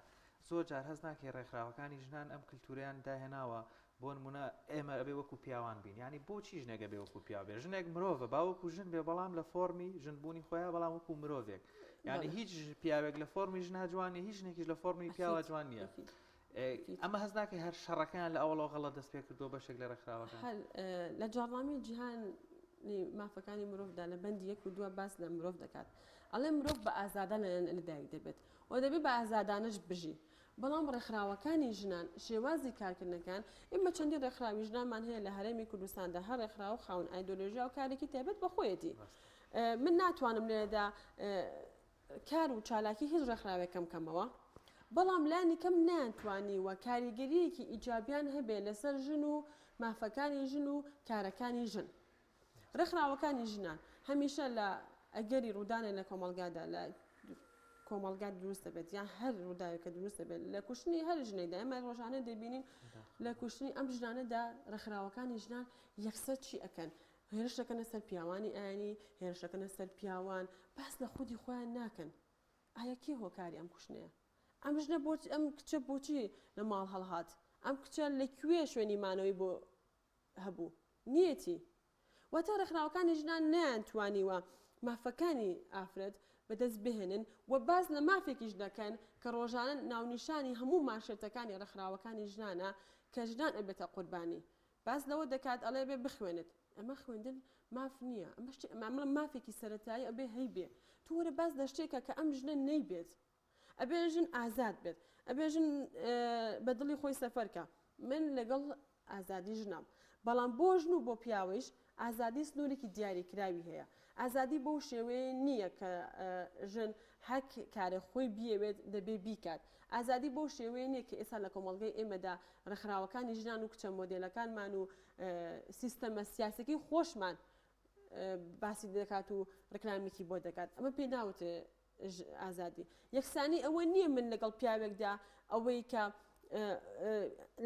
زۆر جار هەست ناکەی ڕێکخراوەکانی ژنان ئەم کللتوریان داهێناوە بۆ نمونە ئێمە ئەبێ وەکو پیاوان بین ینی بۆچی ژنێکە بێ وەکو پیا بێ ژنێک مرۆڤە باوەکو ژن بێ بەڵام لە فۆرمی ژنبوونی خۆیان بەڵام وەکو مرۆڤێک ینی هیچ پیاوێک لە فۆرمی ژنا جوانی هیچ ژنێکیش لە فۆرمی پیاوە جوان نییە ئەمە هەز ناکەی هەر شەڕەکان لە ئەوڵەوە غەڵە دەست پێ کردو بەشێک لە ڕێکخراوەکان لە جاڕامی جیهان مافەکانی مرۆڤدا لە بەندی 1 و 2 باس لە مرۆڤ دەکات ئەڵێ مرۆڤ بە ئازادە لەدایک دەبێت و دەبێت بە ئازادانش بژی بەڵام ڕێکخراوەکانی ژنان شێوازی کارکردنەکان ئێمە چەندی ڕێکخراوی ژنانمان هەیە لە هەرێمی کوردستاندا هەر ڕێکخراو و خاون ئایدۆلۆژیا و کارێکی تایبەت بەخۆیەتی من ناتوانم لێرەدا کار و چالاکی هیچ ڕێکخراوێکم کەمەوە بەڵام لانی کەم ناتوانی وە کاریگەریەکی ئیجابیان هەبێ لەسەر ژن و مافەکانی ژن و کارەکانی ژن ڕێکخراوەکانی ژنان هەمیشە لە ئەگەری ڕوودانێ لە کۆمەڵگادا لە کۆمەڵگات دروستە بێت یان هەر ڕووداوێکە دروستە بێت لە کوشتنی هەر ژنەیدا ئێمە ڕۆژانە دەبینین لە کوشتنی ئەم ژنانەدا ڕێکخراوەکانی ژنان یەکسەر چی ئەکەن هێرشەکەنە سەر پیاوانی ئاینی هێرشەکەنە سەر پیاوان باس لە خودی خۆیان ناکەن ئایا کێ هۆکاری ئەم کوشتنەیە ئەم ژنە بۆچی ئەم کچە بۆچی لە ماڵ هەڵهات ئەم کچە لەکوێ شوێنی مانەوەی بۆ هەبوو نیەتی واتە ڕێکخراوەکانی ژنان نەیانتوانیوە مافەکانی ئافرەت بەدەست بهێنن و باز لە مافێکیش دەکەن کە ڕۆژانە ناونیشانی هەموو ماشێتەکانی ڕێکخراوەکانی ژنانە کە ژنان ئەبێتە قوربانی باز لەوە دەکات ئەڵێ بێ بخوێنێت ئەمە خوێندن ماف نییە ئەمە مافێکی سەرەتایی ئەبێ هەی بێ تو وەرە باز لە شتێکە کە ئەم ژنە نەیبێت ئەبێ ژن ئازاد بێت ئەبێ ژن بەدڵی خۆی سەفەرکە من لەگەڵ ئازادی ژنم بەڵام بۆ ژن و بۆ پیاوەیش ئازادی سنوورێکی دیاریکراوی هەیە ئازادی بەو شێوەیە نییە کە ژن هەک کارە خۆی بیەوێت دەبێ بیکات ئازادی بەو شێوەیە نییە کە ئێستا لە کۆمەڵگەی ئێمەدا ڕێکخراوەکانی ژنان و کچە مۆدێلەکانمان و سیستەمە سیاسەکەی خۆشمان باسی دەکات و ڕێکلامێکی بۆ دەکات ئەمە پێ ناوتێ ئازادی یەکسانی ئەوە نییە من لەگەڵ پیاوێکدا ئەوەی کە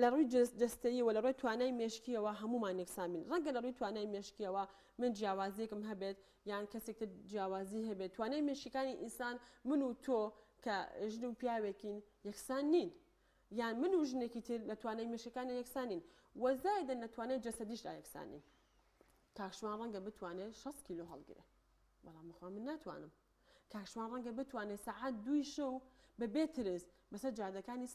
لە ڕووی جستەییەوە لە ڕۆی توانای مێشکیەوە هەمومان یەکسامین ڕەنگە لە ڕووی توانای مێشکیەوە من جیاوازیەکم هەبێت یان کەسێکتر جیاوازی هەبێت توانای مێشکەکانی ئینسان من و تۆ کە ژن و پیاوێکین یەکسان نین یان من و ژنێکی تر لە توانای مێشکەکانی یەکسانین وەزایدە لە توانای جەسەدیشدا یەکسانین کاکشمان ڕەنگە بتوانێت 6 کیلۆ هەڵگرێ بەڵام بەخوا من ناتوانم کاکشمان ڕەنگە بتوانێت سەعات 2 شەو بەبێ ترس بەسەر جادەکانی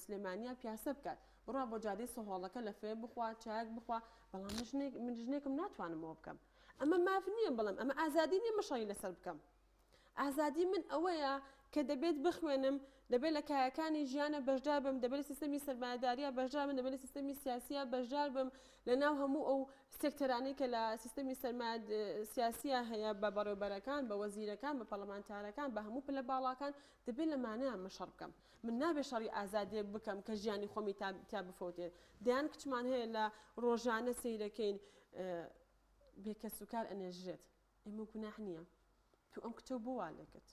سلێمانیا پیاسە بکات بڕوا بۆ جادەی سەهۆڵەکە لە فێ بخوا چاک بخوا بەڵام من ژنێکم ناتوانمەوە بکەم ئەمە ماف نییە بەڵام ئەمە ئازادی نیە مەشەڵی لەسەر بکەم ئازادی من ئەوەیە کە دەبێت بخوێنم دەبێت لە کایەکانی ژیانە بەشدار بم دەبێت سیستەمی سەرمایه‌داریە بەشدار بم دەبێت سیستەمی سیاسیە بەشدار بم لە ناو هەموو ئەو سێکتەرانەی کە لە سیستەمی سەرمایە سیاسیە هەیە بە بەڕێوەبەرەکان بە وەزیرەکان بە پەرلەمانتارەکان بە هەموو پلە باڵاکان دەبێت لەمانەیە مەشەڕ بکەم من نابێت شەڕی ئازادیەک بکەم کە ژیانی خۆمی تا بفەوتێت دەیان کچمان هەیە لە ڕۆژانە سەیرەکەین بێکەس و کار ئەنێژرێت ئێمە گوناح نییە تو ئەم کچە بۆ وا لێکت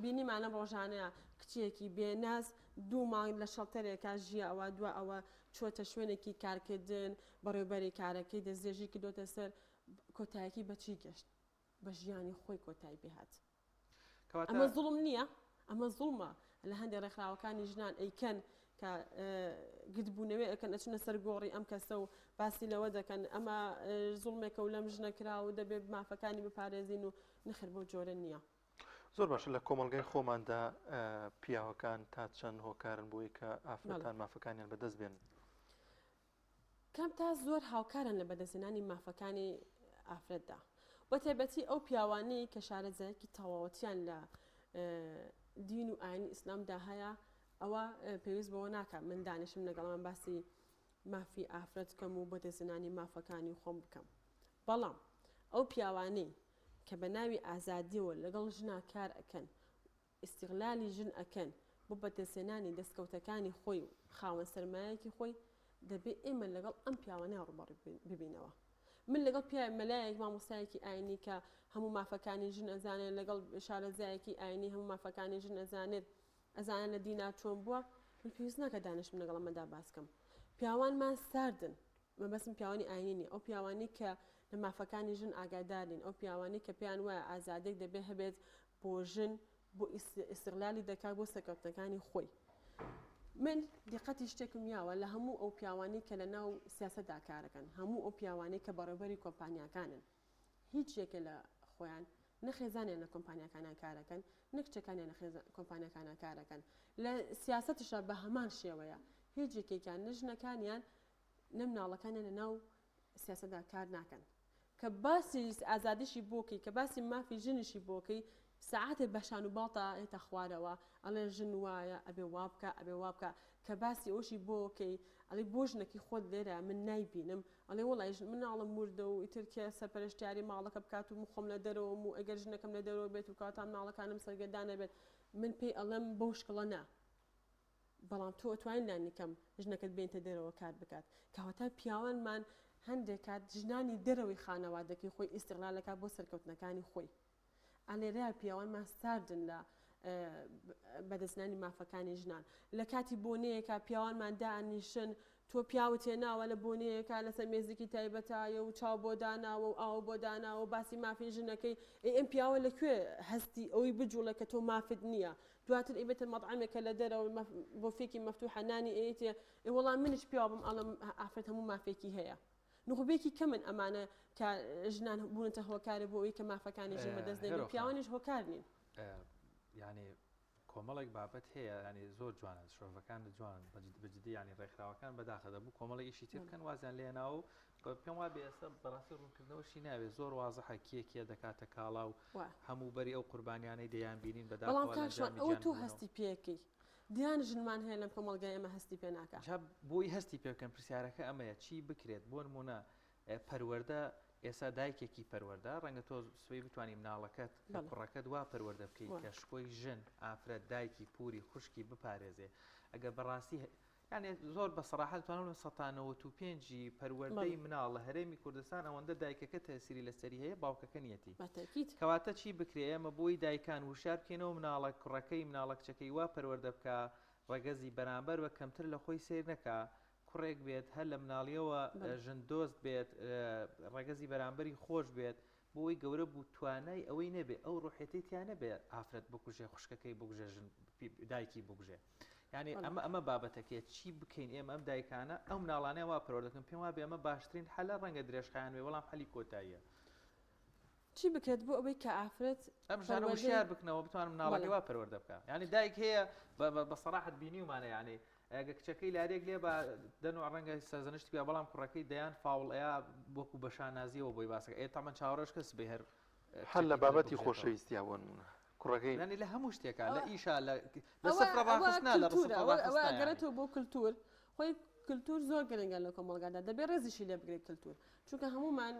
بینیمانە ڕۆژانەیە کچێکی بێناز 2 مانگ لە شەڵتەرێکا ژیە ئەوە دووە ئەوە چۆتە شوێنێکی کارکردن بەڕێوەبەری کارەکەی دەستێژی کردۆتە سەر کۆتاییەکی بەچی گەشت بە ژیانی خۆی کۆتایی بێهات ئەمە زوڵم نییە ئەمە زوڵمە لە هەندێک ڕێکخراوەکانی ژنان ئەیکەن کە گرتبوونەوەی ئەەکەن ئەچنە سەر گۆڕی ئەم کەسە و باسی لەوە دەکەن ئەمە زوڵمێکە و لەم ژنە کرا و دەبێت مافەکانی بپارێزین و نەخێر بۆ جۆرە نییە زۆر باشە لە کۆمەلگای خۆماندا پیاوەکان تا چەند هۆکارن بۆی کە ئافرەتان مافەکانیان بەدەست بێن کەم تا زۆر هاوکارن لە بەدەستێنانی مافەکانی ئافرەتدا بە تایبەتی ئەو پیاوانەی کە شارەزایەکی تەواوەتیان لە دین و ئاینی ئیسلامدا هەیە ئەوە پێویست بەوە ناکە من دانیشم لەگەڵمان باسی مافی ئافرەت بکەم و بەدەستێنانی مافەکانی خۆم بکەم بەڵام ئەو پیاوانەی کە بە ناوی ئازادیەوە لەگەڵ ژنا کار ئەکەن ئیستیغلالی ژن ئەکەن بۆ بەدەستێنانی دەستکەوتەکانی خۆی و خاوەن سەرمایەکی خۆی دەبێت ئێمە لەگەڵ ئەم پیاوانەیە ڕوبەڕووی ببینەوە من لەگەڵ پیاوە مەلایەک مامۆستایەکی ئاینی کە هەموو مافەکانی ژن ئەزانێت لەگەڵ شارەزایەکی ئاینی هەموو مافەکانی ژن ئەزانێت ئەزانە لە دینا چۆن بووە من پێویست ناکە دانیشم لەگەڵ ئەمەدا باسکەم پیاوانمان ساردن مەبەستم پیاوانی ئاینی نیە ئەو پیاوانی کە لە مافەکانی ژن ئاگادارین ئەو پیاوانی کە پێیان وایە ئازادێک دەبێت هەبێت بۆ ژن بۆ ئیستیغلالی دەکات بۆ سەرکەوتنەکانی خۆی من دیقەتی شتێکم یاوە لە هەموو ئەو پیاوانی کە لە ناو سیاسەتدا کارەکەن هەموو ئەو پیاوانی کە بەڕێوەبەری کۆمپانیاکانن هیچ یەکە لە خۆیان نەخێزانیان لە کۆمپانیاکانان کارەکەن نەکچەکانیان لە کۆمپانیاکانان کارەکەن لە سیاسەتشە بە هەمان شێوەیە هیچ یەکێکیان نەژنەکانیان نەمناڵەکانیان لە ناو سیاسەتدا کار ناکەن کە باسی ئازادیشی بۆکەی کە باسی مافی ژنیشی بۆکەی ساعات بەشان و باڵتە هێتە خوارەوە ئەڵێ ژن وایە ئەبێ وابکە ئەبێ وابکە کە باسی ئەوشی بۆکەی ئەڵێ بۆ ژنەکی خۆت لێرە من نایبینم ئەڵێ وڵای مناڵم وردە و ئیترکە سەرپەرشتیاری ماڵەکە بکات و خۆم لە دەرەوەم و ئەگەر ژنەکەم لە دەرەوە بێت و کاتان ماڵەکانم سەرگەردانە بێت من پێی ئەڵێم بەو شکڵە نا بەڵام تۆ توانین لانیکەم ژنەکەت بێنتە دەرەوە کار بکات کەواتە پیاوانمان هەندێک کات ژنانی دەرەوەی خانەوادەکەی خۆی ئیستیغلالەکە بۆ سەرکەوتنەکانی خۆی ئەلێرەیە پیاوانمان ساردن لە بەدەستنانی مافەکانی ژنان لە کاتی بۆنەیەکە پیاوانمان دانیشن تۆ پیاوت هێناوە لە بۆنەیەکە لەسەر مێزێکی تایبەتایە و چاو بۆ داناوە و ئاو بۆ داناوە و باسی مافی ژنەکەی ئەم پیاوە لەکوێ هەستی ئەوەی بجوڵە کە تۆ مافت نییە دواتر ئیبێتە مەطعمێکە لە دەرەوە بۆ فێکی مەفتوحە نانی ئەیتێ وەڵام منش پیاوم ئەڵم ئافرەت هەموو مافێکی هەیە نخبێکی کەمن ئەمانە کە ژنان بوونەتە هۆکارە بۆ ئەوی کە مافەکانی ژن بەدەست دێن پیاوانیش هۆکار نین یعنی کۆمەڵێک بابەت هەیە ینی زۆر جوانە شۆڤەکان جوان بەجددی ینی ڕێکخراوەکان بەداخە دەبوو کۆمەڵی ئیشی تر بکەن وازیان لێنا و پێم وا بێ ئێستا بەڕاستی ڕوونکردنەوەشی ناوێت زۆر وازەحە کێ دەکاتە کاڵا و هەموو بەری ئەو قوربانیانەی دەیان بینین بەڵام کاشوان ئەوە تۆ هەستی پێەکەی دیان ژنمان هەیە لەم کۆمەڵگای ئێمە هەستی پێ ناکە بۆی هەستی پێ بکەن پرسیارەکە ئەمەیە چی بکرێت بۆ نمونە پەروەردە ئێستا دایکێکی پەروەردە ڕەنگە تۆ سوێی بتوانانی مناڵەکەت کوڕەکەت وا پەروەردە بکەیت کە شکۆی ژن ئافرەت دایکی پوری خوشکی بپارێزێ ئەگە بەڕاستی یعنی زۆر بە سەراحەت توانم 1995 پەروەردەی مناڵ لە هەرێمی کوردستان ئەوەندە دایکەکە تەسیری لەسەری هەیە باوکەکە نیەتی کەواتە چی بکرێ ئێمە بۆی دایکان وشار بکەینەوە مناڵە کوڕەکەی مناڵە کچەکەی وا پەروەردە بکە ڕەگەزی بەرامبەر بە کەمتر لە خۆی سیر نەکە کوڕێک بێت هەر لە مناڵیەوە ژن دۆست بێت ڕێگەزی بەرامبەری خۆش بێت بۆی گەورە بوو توانای ئەوەی نەبێ ئەو ڕوحێتی تیانە بێ ئافرەت بکوژێ خوشکەکەی بگوژێ دایکی بگوژێ ینی ئەمە بابەتەکەیە چی بکەین ئێمە ئەم دایکانە ئەو مناڵانەیە وا پەروەردە دەکەن پێم وابێ ئەمە باشترین حەلە ڕەنگە درێژخایان بێ وەڵام حەلی کۆتاییە چی بکرێت بۆ ئەوەی کە ئافرەت ئەم ژانە وشیار بکنەوە بتوانم مناڵەکەی وا پەروەردە بکە ینی دایک هەیە بە سەراحەت بینیومانە یعنی ئەگە کچەکەی لارێک لێ بە دەنوع ڕەنگە سەرزەنشتی بیا بەڵام کوڕەکەی دەیان فاوڵ ئەیە بۆکو بەشانازیەوە بۆی باسەکە ئێ تەمەەن چاوەڕێش کەس بێ هەر هەر لە بابەتی خۆشەویستیاوە کوڕەکەی لە هەموو شتێکە لە ئیشا لە سفرە ڕاخستنا لە ئەگەرێتەوە بۆ کللتور خۆی کللتور زۆر گرنگە لە کۆمەڵگادا دەبێت ڕێزیشی لێ بگرێت کللتور چونکە هەمومان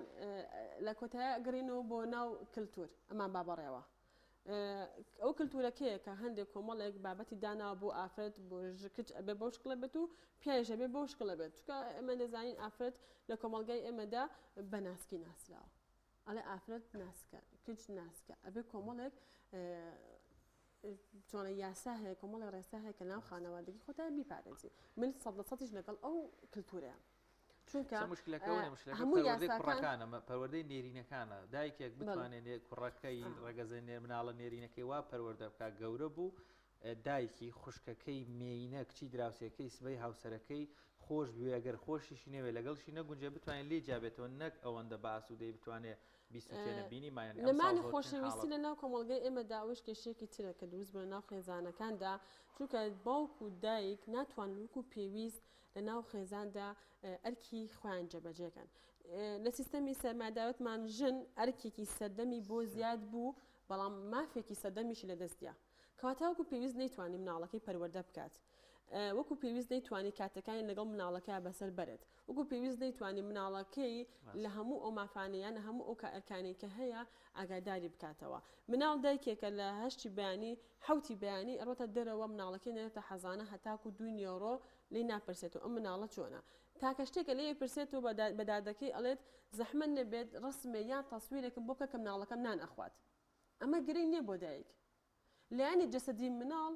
لە کۆتایە گەڕینەوە بۆ ناو کللتور ئەمان بابەڕێەوە ئەو کللتورەکەیە کە هەندێک کۆمەڵێک بابەتی دانا بۆ ئافرەت بۆ کچ ئەبێ بەو شکڵە بێت و پیاژە بێ بەو شکڵە بێت چکە ئەمە دەزانین ئافرەت لە کۆمەڵگای ئێمەدا بە ناسکی ناسراوە ئەڵێ ئافرەت ناسکە کچ ناسکە ئەبێ کۆمەڵێک چۆنە یاسا هەیە کۆمەڵی ڕێستا هەیە کە ناو خانەوادەگی خۆتان بیپارێزی من 100% لەگەڵ ئەو کللتورەیە مشکلەکەەکانە پەروەردەی نێرینەکانە دایکێک بتوانێت کوڕەکەی ڕێگەزە مناڵە نێرینەکەی وا پەروەردە بکە گەورە بوو دایکی خوشکەکەی مێینە کچی دراوسەکەی سبەی هاوسەرەکەی خۆش بوێ ئەگەر خۆشیشی نەوێت لەگەڵشی نەگونجێ بتوانێت لێ جابێتەوە نەک ئەوەندە باسوودەی بتوانێت بیستێنە بینی لەمانی خۆشەویستی لە ناو کۆمەڵگەی ئێمەدا ئەوش کێشێکی ترە کە دروست بە ناو خێزانەکاندا چونکە باوک و دایک ناتوان وەکو پێویست لە ناو خێزاندا ئەرکی خۆیان جێبەجێکەن لە سیستەمی سەرماداوتمان ژن ئەرکێکی سەردەمی بۆ زیاد بوو بەڵام مافێکی سەردەمیشی لە دەستیا کەواتە وەکو پێویست نەیتوانی مناڵەکەی پەروەردە بکات وەکو پێویست نەیتوانی کاتەکانی لەگەڵ مناڵەکەی بەسەر بەرێت وەکو پێویست نەیتوانی مناڵەکەی لە هەموو ئەو مافانەیان هەموو ئەو ئەرکانی کە هەیە ئاگاداری بکاتەوە مناڵ دایکێکە لە هەشتی بەیانی حوتی بەیانی ئەڕۆتە دەرەوە مناڵەکەی نێتە حەزانە هەتاکو 2 یۆرۆ لی ناپرسێتەوە ئەم مناڵە چۆنە تاکە شتێکە لێ پرسێتەوە بەدادەکەی ئەڵێت زەحمەت نەبێت ڕسمێ یان تەسویرێکم بۆ بکە کە مناڵەکەم نان ئەخوات ئەمە گرنگ نییە بۆ دایک لایانی جەسەدی مناڵ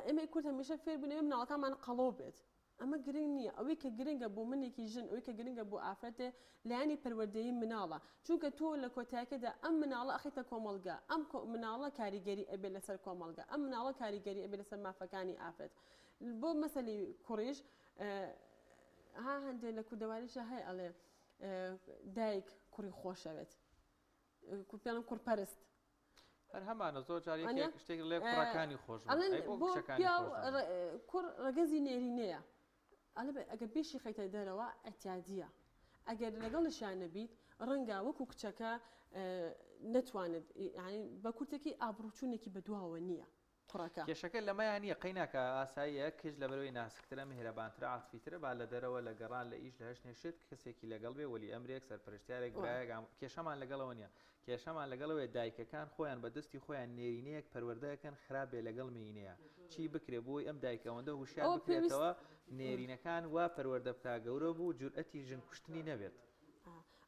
ئێمە کورت هەمیشە فێر بوونەوە مناڵەکانمان قەڵۆ بێت ئەمە گرنگ نییە ئەوەی کە گرنگە بۆ منێکی ژن ئەوەی کە گرنگە بۆ ئافرەتێ لایانی پەروەردەیی مناڵە چونکە تۆ لە کۆتایەکەدا ئەم مناڵە ئەخیتە کۆمەڵگا ئەم مناڵە کاریگەری ئەبێ لەسەر کۆمەڵگا ئەم مناڵە کاریگەری ئەبێ لەسەر مافەکانی ئافرەت بۆ مەسەلی کوڕیش ها هەندێک لە کوردەواریشە هەیە ئەڵێ دایک کوڕی خۆشەوێت پێڵم کوڕپەرست هەر هەمانە زۆر جارێک شتێک لێ کوڕەکانی خۆش کوڕ ڕەگەزی نێرینەیە ئەگەر بێشی خەیتە دەرەوە ئەتیادیە ئەگەر لەگەڵشیان نەبیت ڕەنگە وەکو کچەکە نتوانێت بە کورتێکی ئابروچوونێکی بەدواوە نییە کوڕەکە کێشەکە لەمەیان نییە قەیناکە ئاساییە کەش لە بەرەوەی ناسکترە مهرەبانترە عاتفیترە با لە دەرەوە لە گەڕان لە ئیش لە هەشت نێشت کەسێکی لەگەڵ بێ وەلی ئەمرێک سەرپەرشتیارێک برایە کێشەمان لەگەڵەوە نییە کێشەمان لەگەڵەوەی دایکەکان خۆیان بەدەستی خۆیان نێرینەیەک پەروەردەکەن خراپ بێ لەگەڵ مینەیە چی بکرێ بۆی ئەم دایکەوەندە هوشیار بکرێتەوە نێرینەکان وا پەروەردە بکا گەورە بوو جورئەتی ژن کوشتنی نەبێت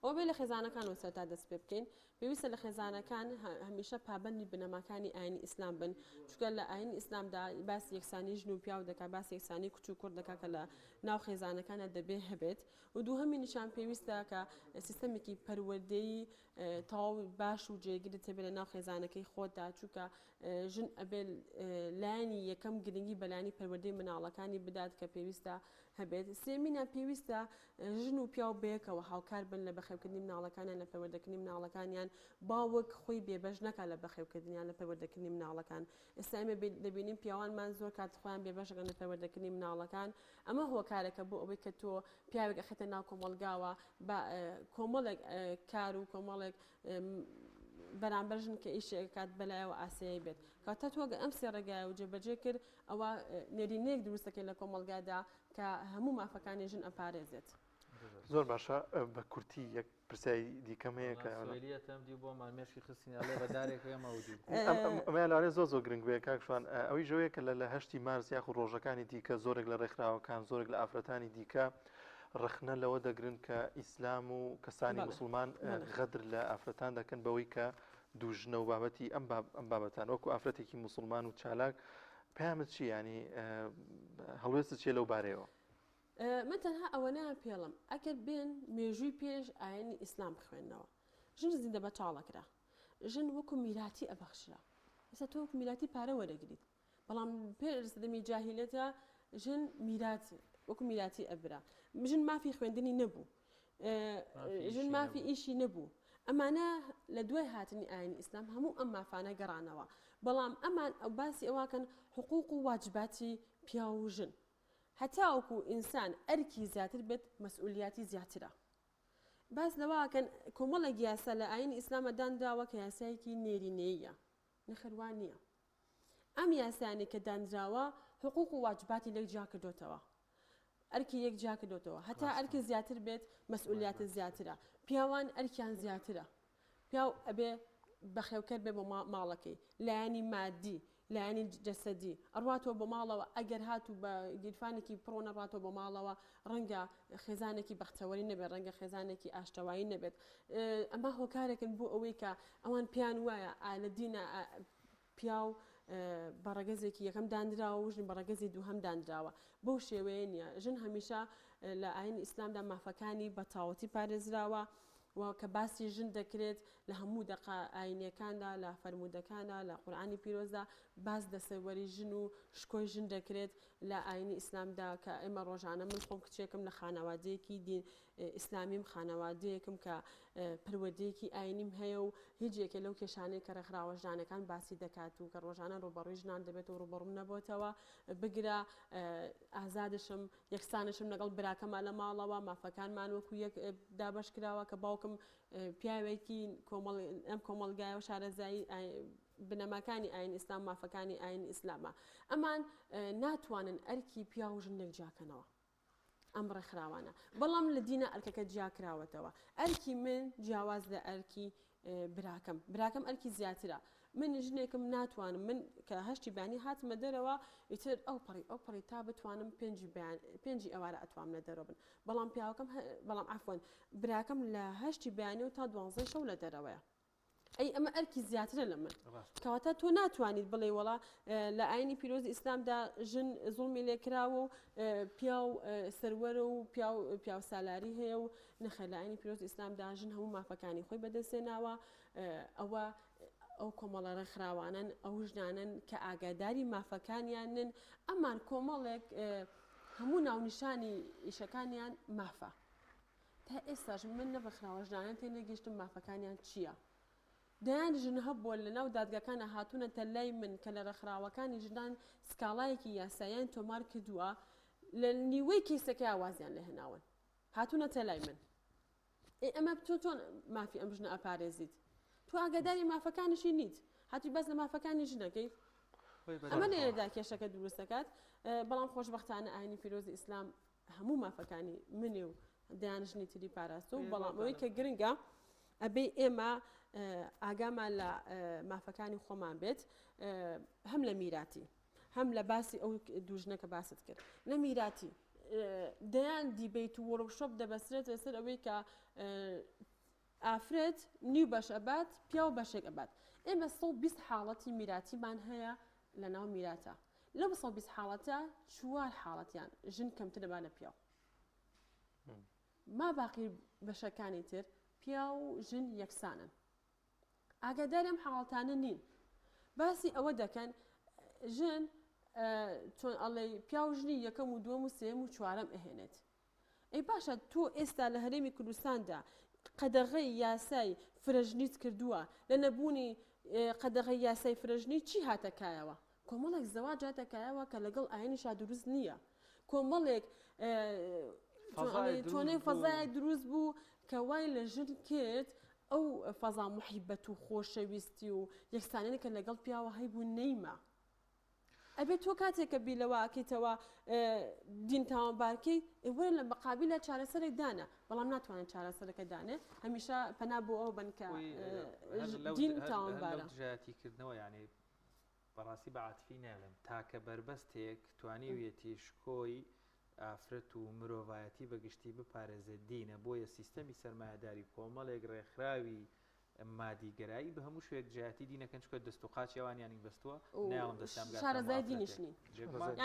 ئەوە بێ لە خێزانەکان وسەرتا دەست پێ بکەین پێویستە لە خێزانەکان هەمیشە پابەندی بنەماکانی ئاینی ئیسلام بن چونکە لە ئاینی ئیسلامدا باسی یەکسانی ژن و پیاو دەکات باسی یەکسانی کچ و کوڕ دەکات کە لە ناو خێزانەکانە دەبێ هەبێت و دووهەمی نیشان پێویستە کە سیستەمێکی پەروەردەیی تەواو باش و جێگیرت هەبێت لە ناو خێزانەکەی خۆتدا چونکە ژن ئەبێ لایانی یەکەم گرنگی بەلایانی پەروەردەی مناڵەکانی بدات کە پێویستە هەبێت سێمینە پێویستە ژن و پیاو بەیەکەوە هاوکار بن لە بەخێوکردنی مناڵەکانیان لە پەروەردەکردنی مناڵەکانیان باوک خۆی بێبەش نەکات لە بەخێوکردنیان لە پەروەردەکردنی مناڵەکان ئێستا ئێمە دەبینیم پیاوانمان زۆر کات خۆیان بێبەشەکەن لە پەروەردەکردنی مناڵەکان ئەمە هۆکارێکە بۆ ئەوەی کە تۆ پیاوێک ئەخێتە ناو کۆمەڵگاوە کۆمەڵێک کار و کۆمەڵێک بەرامبەرژن کە ئیشێک کات بەلایەوە ئاسایی بێت کاتە تۆگە ئەم سێ ڕێگایە و جێبەجێ کرد ئەوە نێرینەیەک دروستەکەی لە کۆمەڵگادا کە هەموو مافەکانی ژن ئەپارێزێت زۆر باشە بە کورتی یەک پرسیایی دیکەم هەیە کە بۆمان مێشی خستیناڵێ بەدارێک ئەمە لارێ زۆر گرنگ بێ کاکشوان ئەوەی ژەوەیە کە لە هەشتی مارس یاخو ڕۆژەکانی دیکە زۆرێک لە ڕێکخراوەکان زۆرێک لە ئافرەتانی دیکە ڕخنە لەوە دەگرن کە ئیسلام و کەسانی مسلمان غەدر لە ئافرەتان دەکەن بەوەی کە دوژنە و بابەتی ئەم بابەتان وەکو ئافرەتێکی مسلمان و چالاک پامت چی ینی هەڵوێست چێ لەو بارەیەوە من تەنها ئەوە نایان پێڵم ئەگەر بێن مێژووی پێش ئاینی ئیسلام بخوێنەوە ژن زیندە بە چاڵەکرا ژن وەکو میراتی ئەبەخشرا ئێستا تۆ وەکو میراتی پارە وەرەگریت بەڵام پێدەمی جاهیلەتە ژن میرات وەکو میراتی ئەبرا ژن مافی خوێندنی نەبوو ژن مافی ئیشی نەبوو ئەمانە لە دوای هاتنی ئاینی ئیسلام هەموو ئەم مافانە گەڕانەوە بەڵام ئەمان ئەو باسی ئەوواکەن حقوق و واجباتی پیا و ژن هەتاوەکو ئینسان ئەرکی زیاتر بێت مەسئولیاتی زیاترە باس لەواکەن کۆمەڵە یاسا لە ئاینی ئیسلامە دانراوە کە یاسایەکی نێرینەیە نەخەروان نییە ئەم یاسانی کە دانراوە حقوق و واجباتی لەک جا کردوتەوە ئەرکی یەک جا کردوتەوە هەتا ئەرکی زیاتر بێت مەسئولیاتە زیاترە پیاوان ئەرکیان زیاترە پیاو ئەبێ بەخێوکەر بێ بۆ ماڵەکەی لایانی مادی لایانی جەسەدی ئەڕاتەوە بۆ ماڵەوە ئەگەر هاتوو بە گیرفانێکی پڕۆ نەڕاتەوە بۆ ماڵەوە ڕەنگە خێزانێکی بەختەوەری نەبێت ڕەنگە خێزانێکی ئاشتەوایی نەبێت ئەمە هۆکارێکن بۆ ئەوەی کە ئەوان پیان وایە ئالەدینە پیاو بەڕگەزێکی یەکەم دانراوە و ژن بەڕگەزی دووهەم دانراوە بەو شێوەیە نییە ژن هەمیشە لە ئاینی ئیسلامدا مافەکانی بە تاوەتی پارێزراوە و کە باسی ژن دەکرێت لە هەموو دەقا ئاینیەکاندا لە فەرمودەکاندا لە قورئانی پیرۆزدا باس دەسەوەری ژن و شکۆی ژن دەکرێت لە ئاینی ئیسلامدا کە ئێمە ڕۆژانە من خۆم کچێکم لە خانەوادەیەکی دین ئیسلامیم خانەوادەیەکم کە پەروەردەیەکی ئاینیم هەیە و هیچ یەکێ لەو کێشانەی کە ڕێکخراوە ژنانەکان باسی دەکات و کە ڕۆژانە ڕوبەڕووی ژنان دەبێت و ڕوبەڕووم نەبووتەوە بگرە ئازادشم یەکسانشم لەگەڵ براکەمە لە ماڵەوە مافەکانمان وەکو یەک دابەش کراوە کە باوکم پیاوێکی ئەم کۆمەڵگایە و شارەزایی بنەماکانی ئاین ئیسلام مافەکانی ئاین ئیسلامە ئەمان ناتوانن ئەرکی پیا و ژن نەکجاکەنەوە ئەم ڕێکخراوانە بەڵام لە دینە ئەرکەکە جیاکراوەتەوە ئەرکی من جیاواز لە ئەرکی براکەم ئەرکی زیاترە من ژنێکم ناتوانم من کە هەشتی بانی هاتمە دەرەوە ئیتر ئەو پەڕی تا بتوانم پێنجی ئەوارە ئەتوام لە دەرەوە بن بەڵام پیاوەکەم بەڵام عفوان براکەم لە هەشتی بەیانی و تا 12 شەو لە دەرەوەیە ئەی ئەمە ئەرکی زیاترە لە من کەواتە تۆ ناتوانیت بڵێ وڵا لە ئاینی پیرۆزی ئیسلامدا ژن زوڵمی لێکراوە و پیا و سەروەرە و پیاو سالاری هەیە و نەخێ لە ئاینی پیرۆزی ئیسلامدا ژن هەموو مافەکانی خۆی بەدەستێناوە ئەوە ئەو کۆمەڵە ڕێکخراوانن ئەو ژنانن کە ئاگاداری مافەکانیانن ئەمان کۆمەڵێک هەموو ناونیشانی ئیشەکانیان مافە تا ئێستاش من نەبەخراوە ژنانان تێنەگەیشتم مافەکانیان چییە دایان ژن هەبووە لە ناو دادگاکانە هاتوونەتە لای من کە لە ڕێکخراوەکانی ژنان سکاڵایەکی یاساییان تۆمار کردووە لە نیوەی کیسەکە ئاوازیان لێ هێناون هاتوونەتە لای من ئەمە تۆ چۆن مافی ئەم ژنە ئەپارێزیت تو ئاگاداری مافەکانیشی نیت هاتی بەس لە مافەکانی ژنەکەیت ئەمە لێرەدا کێشەکە دروست دەکات بەڵام خۆشبەختانە ئاینی پیرۆزی ئیسلام هەموو مافەکانی منێ و دایانژنی تری پاراستە و بەڵام ئەوەی کە گرنگە ئەبێ ئێمە ئاگامان لە مافەکانی خۆمان بێت هەم لە میراتی هەم لە باسی ئەو دوژنەکە باست کرد لە میراتی دەیان دیبیت و وەرۆشۆپ دەبەسرێت لەسەر ئەوەی کە ئافرەت نیو بەش ئەبات پیا و بەشێک ئەبات ئێمە 120 حاڵەتی میراتیمان هەیە لە ناو میراتە لەو 120 حاڵەتە 4 حاڵەتیان ژن کەمتر دەبات لە پیاو ما باقی بەشەکانی تر پیا و ژن یەکسانن ئاگادارم حاڵەتانە نین باسی ئەوە دەکەن ژن چۆن ئەڵێ پیا و ژنی یەکەم و دووەم و سێم و چوارەم ئەهێنێت ئەی باشە تۆ ئێستا لە هەرێمی کوردستاندا قەدەغەی یاسای فرەژنیت کردووە لە نەبوونی قەدەغەی یاسای فرەژنی چی هاتەکایەوە کۆمەڵێک زەواج هاتەکایەوە کە لەگەڵ ئاینیشا دروست نییە کۆمەڵێک تۆنەی فەزای دروست بوو کە وای لە ژن کرد ئەو فەزا محیبەت و خۆشەویستی و یەکسانێنی کە لەگەڵ پیاوە هەیبوو نەیمە ئەبێت تۆ کاتێککە بیلەوەکەیتەوە دین تاوانبارکەی وەرە لە مقابل لە چارەسەرێک دانە بەڵام ناتوانێت چارەسەرەکە دانێ هەمیشە پەنا بۆ ئەو بنکە دین تاوانبارە ژایەتیکردنەوە یعنی بەڕاستی بەعاتفی نێڵم تاکە بربەستێک توانیویەتی شکۆی ئافرەت و مرۆڤایەتی بەگشتی بپارێزێت دینە بۆیە سیستەمی سەرمایهداری کۆمەڵێک ڕێکخراوی مادیگەرایی بە هەموو شوێک جیاتی دینەکەن چکە دەست و قاچیێوانیانی بەستووە ناڵم دەستام شارەزای دینیشنی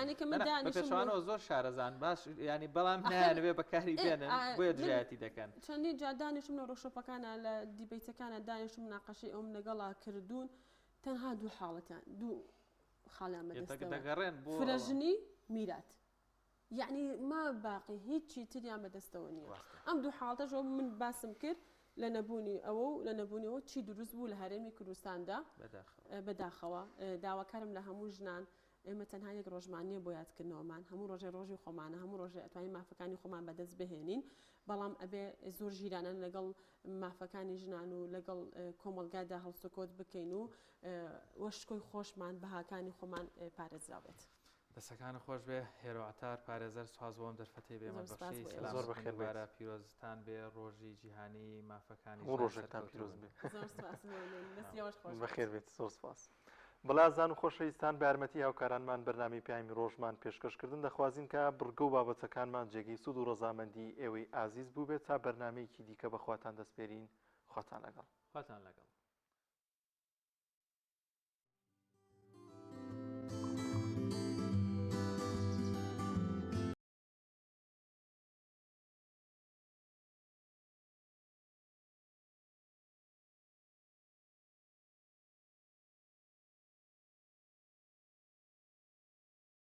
ینی کە پێشوانەوە زۆر شارەزان باش ینی بەڵام نایانوێ بەکاری بێنن بۆیە جیاتی دەکەن چەندی جادانیشم لە ڕۆشۆپەکانە لە دیبیتەکانە دانیشم ناقەشەی ئەوم لەگەڵا کردوون تەنها دوو حاڵەتان دوو خاڵیان دەگەڕێن بۆ فرەژنی میرات یعنی ما باقی هیچی تریان بەدەستەوە نییە ئەم دوو حاڵەتەش من باسم کرد لە نەبوونی ئەوە و لە نەبوونیەوە چی دروست بوو لە هەرێمی کوردستاندا بەداخەوە داواکارم لە هەموو ژنان ئێمە تەنها یەک ڕۆژمانیە بۆ یادکردنەوەمان هەموو ڕۆژێ ڕۆژی خۆمانە هەموو ڕۆژێ ئەتوانین مافەکانی خۆمان بەدەست بهێنین بەڵام ئەبێ زۆر ژیرانن لەگەڵ مافەکانی ژنان و لەگەڵ کۆمەلگادا هەڵسوکۆت بکەین و وەشکۆی خۆشمان بەهاکانی خۆمان پارێزراوێت دەسەکان خۆش بێ هێروعتار پارێزەر سواز بۆم دەرفەتی بێمە بەخشی زۆر بەخێربارە پیرۆزتان بێ ڕۆژی جیهانی مافەکانی ڕۆژێکتان پیرۆز بێ بەخێر بێت زۆر سپاس بەڵازان و خۆشەویستان بە یارمەتی هاوکارانمان بەرنامەی پیامی ڕۆژمان پێشکەشکردن دەخوازین کە بڕگە و بابەتەکانمان جێگەی سوود و ڕەزامەندی ئێوەی ئازیز بوو بێت تا بەرنامەیەکی دیکە بەخواتان دەسپێرین خواتان لەگەڵ